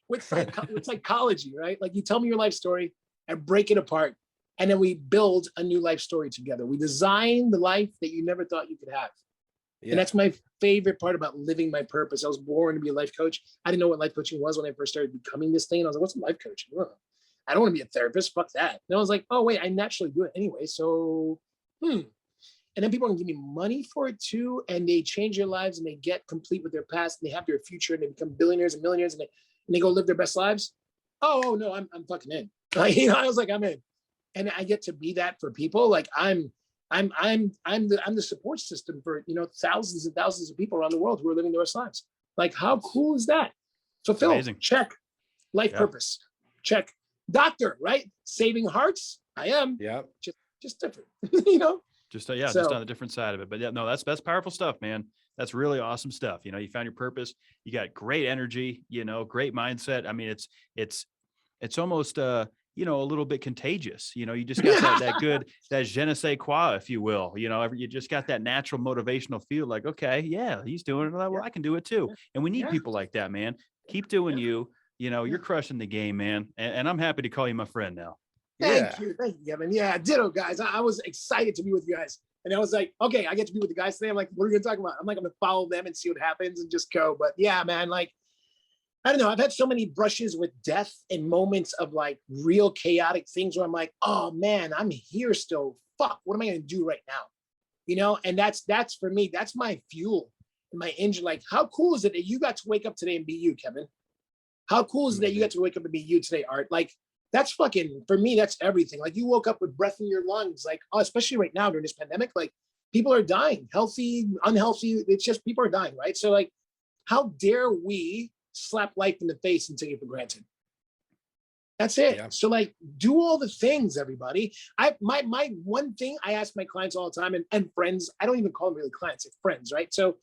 With psychology, right? Like, you tell me your life story, I break it apart, and then we build a new life story together. We design the life that you never thought you could have. Yeah. And that's my favorite part about living my purpose. I was born to be a life coach. I didn't know what life coaching was when I first started becoming this thing. And I was like, what's a life coach? I don't want to be a therapist. Fuck that. And I was like, oh, wait, I naturally do it anyway. So, And then people are going to give me money for it too. And they change their lives and they get complete with their past and they have their future and they become billionaires and millionaires and they go live their best lives. Oh, no, I'm fucking in. Like, I was like, I'm in. And I get to be that for people. Like I'm the support system for, thousands and thousands of people around the world who are living their best lives. Like, how cool is that? Fulfilled. Amazing. Check. Life purpose. Check. Doctor, right? Saving hearts. I am. Yeah. Just different. Just on the different side of it. But yeah, no, that's powerful stuff, man. That's really awesome stuff. You found your purpose. You got great energy. Great mindset. I mean, it's almost a little bit contagious. You just got that je ne sais quoi, if you will. You just got that natural motivational feel like, okay, yeah, he's doing it. Well, I can do it too. And we need people like that, man. Keep doing you. You're crushing the game, man. And I'm happy to call you my friend now. Thank you, Kevin. Yeah, ditto, guys. I was excited to be with you guys. And I was like, okay, I get to be with the guys today. I'm like, what are we going to talk about? I'm like, I'm going to follow them and see what happens and just go. But yeah, man, like, I don't know. I've had so many brushes with death and moments of like real chaotic things where I'm like, oh man, I'm here still. Fuck, what am I going to do right now? And that's for me, that's my fuel and my engine. Like, how cool is it that you got to wake up today and be you, Kevin? How cool is it that you got to wake up and be you today, Art? Like, that's fucking, for me, that's everything. Like, you woke up with breath in your lungs. Like, especially right now during this pandemic, like, people are dying, healthy, unhealthy. It's just, people are dying, right? So like, how dare we slap life in the face and take it for granted? That's it. Yeah. So like, do all the things, everybody. My one thing I ask my clients all the time and friends, I don't even call them really clients, it's friends, right? So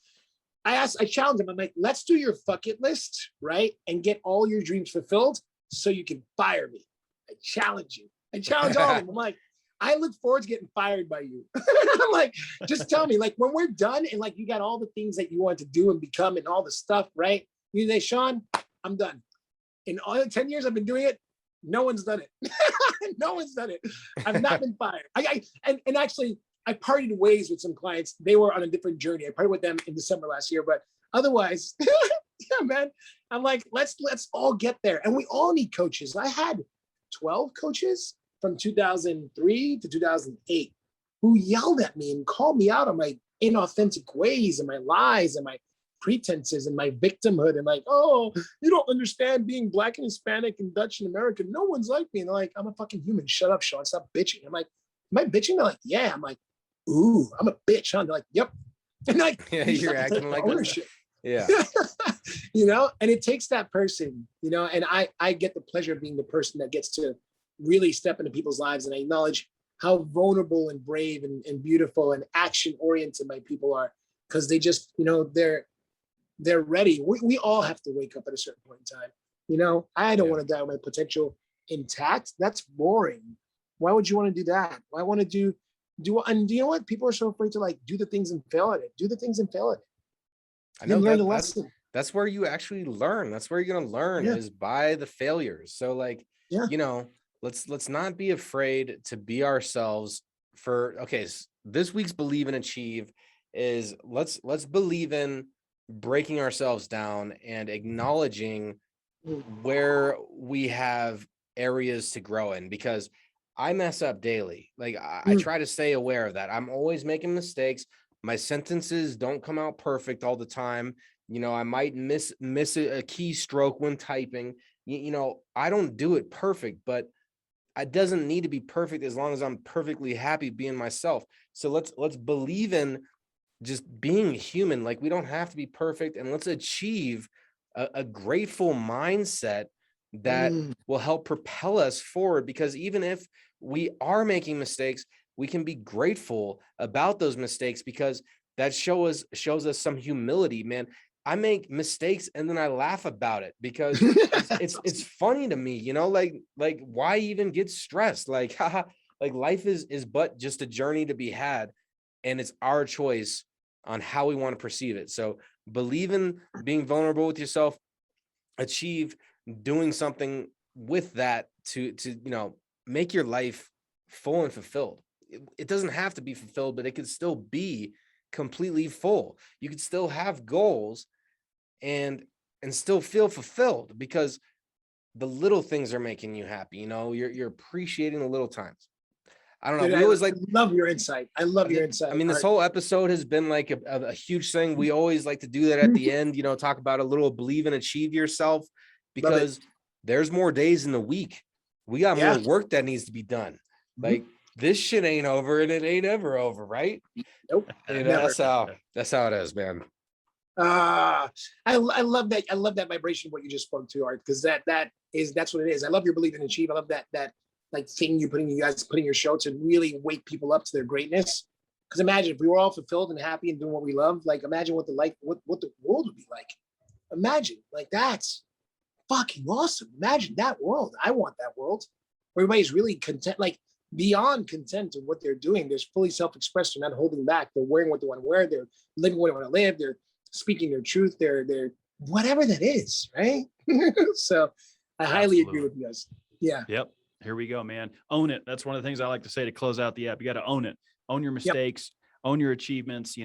I challenge them. I'm like, let's do your fuck it list, right? And get all your dreams fulfilled so you can fire me. I challenge you. I challenge all of them. I'm like, I look forward to getting fired by you. I'm like, just tell me, like, when we're done and like you got all the things that you want to do and become and all the stuff, right? You say, Shawn, I'm done. In all the 10 years I've been doing it, no one's done it. No one's done it. I've not been fired. And actually, I parted ways with some clients. They were on a different journey. I parted with them in December last year, but otherwise, yeah, man. I'm like, let's all get there. And we all need coaches. I had 12 coaches from 2003 to 2008 who yelled at me and called me out on my inauthentic ways and my lies and my pretenses and my victimhood and like, oh, you don't understand being Black and Hispanic and Dutch and American. No one's like me. And they're like, I'm a fucking human. Shut up, Shawn. Stop bitching. I'm like, am I bitching? They're like, yeah. I'm like, ooh, I'm a bitch, huh? They're like, yep. And like, yeah, you're acting like ownership. Yeah. And it takes that person, and I get the pleasure of being the person that gets to really step into people's lives and acknowledge how vulnerable and brave and beautiful and action oriented my people are, because they just, they're ready. We all have to wake up at a certain point in time. I don't want to die with my potential intact. That's boring. Why would you want to do that? I want to do, and you know what? People are so afraid to like do the things and fail at it. Do the things and fail at it. I know learn the lesson. That's where you actually learn. That's where you're going to learn is by the failures. So like, let's not be afraid to be ourselves this week's Believe and Achieve is let's believe in breaking ourselves down and acknowledging where we have areas to grow in, because I mess up daily. Like I try to stay aware of that. I'm always making mistakes. My sentences don't come out perfect all the time. I might miss a keystroke when typing. I don't do it perfect, but it doesn't need to be perfect as long as I'm perfectly happy being myself. So let's believe in just being human. Like, we don't have to be perfect, and let's achieve a grateful mindset that will help propel us forward. Because even if we are making mistakes, we can be grateful about those mistakes, because that shows us some humility, man. I make mistakes and then I laugh about it because it's funny to me, like why even get stressed? Like, haha, like life is but just a journey to be had, and it's our choice on how we want to perceive it. So believe in being vulnerable with yourself, achieve doing something with that to make your life full and fulfilled. It doesn't have to be fulfilled, but it could still be completely full. You could still have goals and still feel fulfilled, because the little things are making you happy. You're appreciating the little times. I don't know. Dude, We always love your insight. I love your insight. I mean, this whole episode has been like a huge thing. We always like to do that at the end, talk about a little believe and achieve yourself, because there's more days in the week. We got more work that needs to be done. Like, this shit ain't over, and it ain't ever over, right? Nope. That's how it is, man. I love that. I love that vibration, what you just spoke to, Art, because that's what it is. I love your believe and achieve. I love that like thing you guys put in your show to really wake people up to their greatness. Because imagine if we were all fulfilled and happy and doing what we love. Like, imagine what the world would be like. Imagine, like, that's fucking awesome. Imagine that world. I want that world where everybody's really content, like beyond content of what they're doing. They're fully self-expressed. They're not holding back. They're wearing what they want to wear. They're living what they want to live. They're speaking their truth. They're whatever that is, right? So I highly agree with you guys. Yeah. Yep. Here we go, man. Own it. That's one of the things I like to say to close out the app. You got to own it. Own your mistakes. Yep. Own your achievements.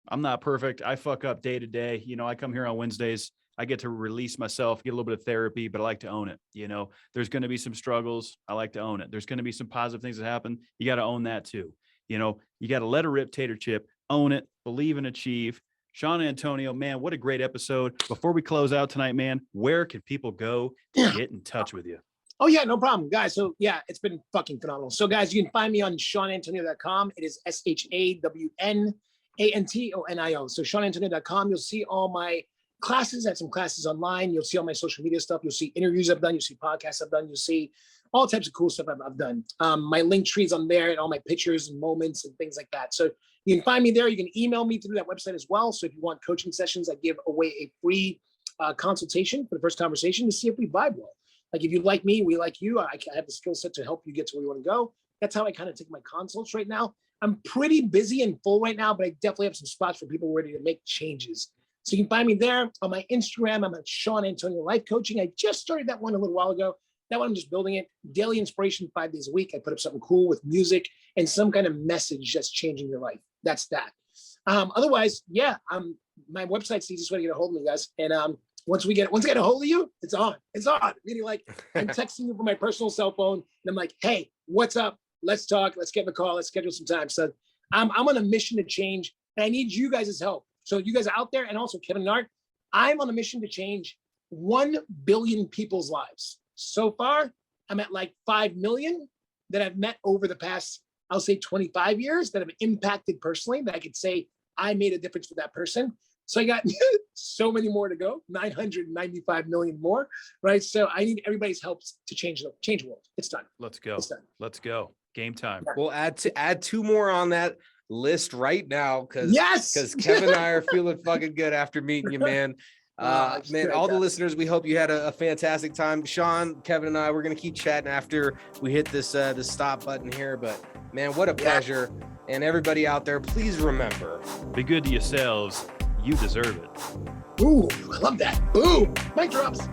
I'm not perfect. I fuck up day to day. I come here on Wednesdays. I get to release myself, get a little bit of therapy, but I like to own it. There's going to be some struggles. I like to own it. There's going to be some positive things that happen. You got to own that too. You got to let a rip, tater chip, own it, believe and achieve. Shawn and Antonio, man, what a great episode. Before we close out tonight, man, where can people go to get in touch with you? Oh, yeah, no problem, guys. So, yeah, it's been fucking phenomenal. So, guys, you can find me on ShawnAntonio.com. It is ShawnAntonio. So, ShawnAntonio.com. You'll see all my classes. I have some classes online. You'll see all my social media stuff. You'll see interviews I've done. You'll see podcasts I've done. You'll see all types of cool stuff I've done. My link trees on there and all my pictures and moments and things like that. So you can find me there. You can email me through that website as well. So if you want coaching sessions, I give away a free consultation for the first conversation to see if we vibe well. Like, if you like me, we like you. I have the skill set to help you get to where you want to go. That's how I kind of take my consults right now. I'm pretty busy and full right now, but I definitely have some spots for people ready to make changes. So you can find me there. On my Instagram, I'm at Shawn Antonio Life Coaching. I just started that one a little while ago. That one, I'm just building it. Daily inspiration, 5 days a week. I put up something cool with music and some kind of message that's changing your life. That's that. Otherwise, yeah, my website's the easiest way to get a hold of me, guys. And once I get a hold of you, it's on. It's on. Meaning, like, I'm texting you from my personal cell phone, and I'm like, hey, what's up? Let's talk. Let's get in the call. Let's schedule some time. So I'm on a mission to change, and I need you guys' help. So you guys are out there, and also Kevin and Art, I'm on a mission to change 1 billion people's lives. So far, I'm at like 5 million that I've met over the past, I'll say 25 years, that have impacted personally, that I could say I made a difference with that person. So I got so many more to go, 995 million more, right? So I need everybody's help to change the world. It's done. Let's go. It's done. Let's go. Game time. We'll add 2 more on that list right now, because Kevin and I are feeling fucking good after meeting you, man. Man, all the listeners, we hope you had a fantastic time. Shawn, Kevin, and I, we're gonna keep chatting after we hit this stop button here. But man, what a pleasure! And everybody out there, please remember: be good to yourselves. You deserve it. Ooh, I love that. Boom, mic drops.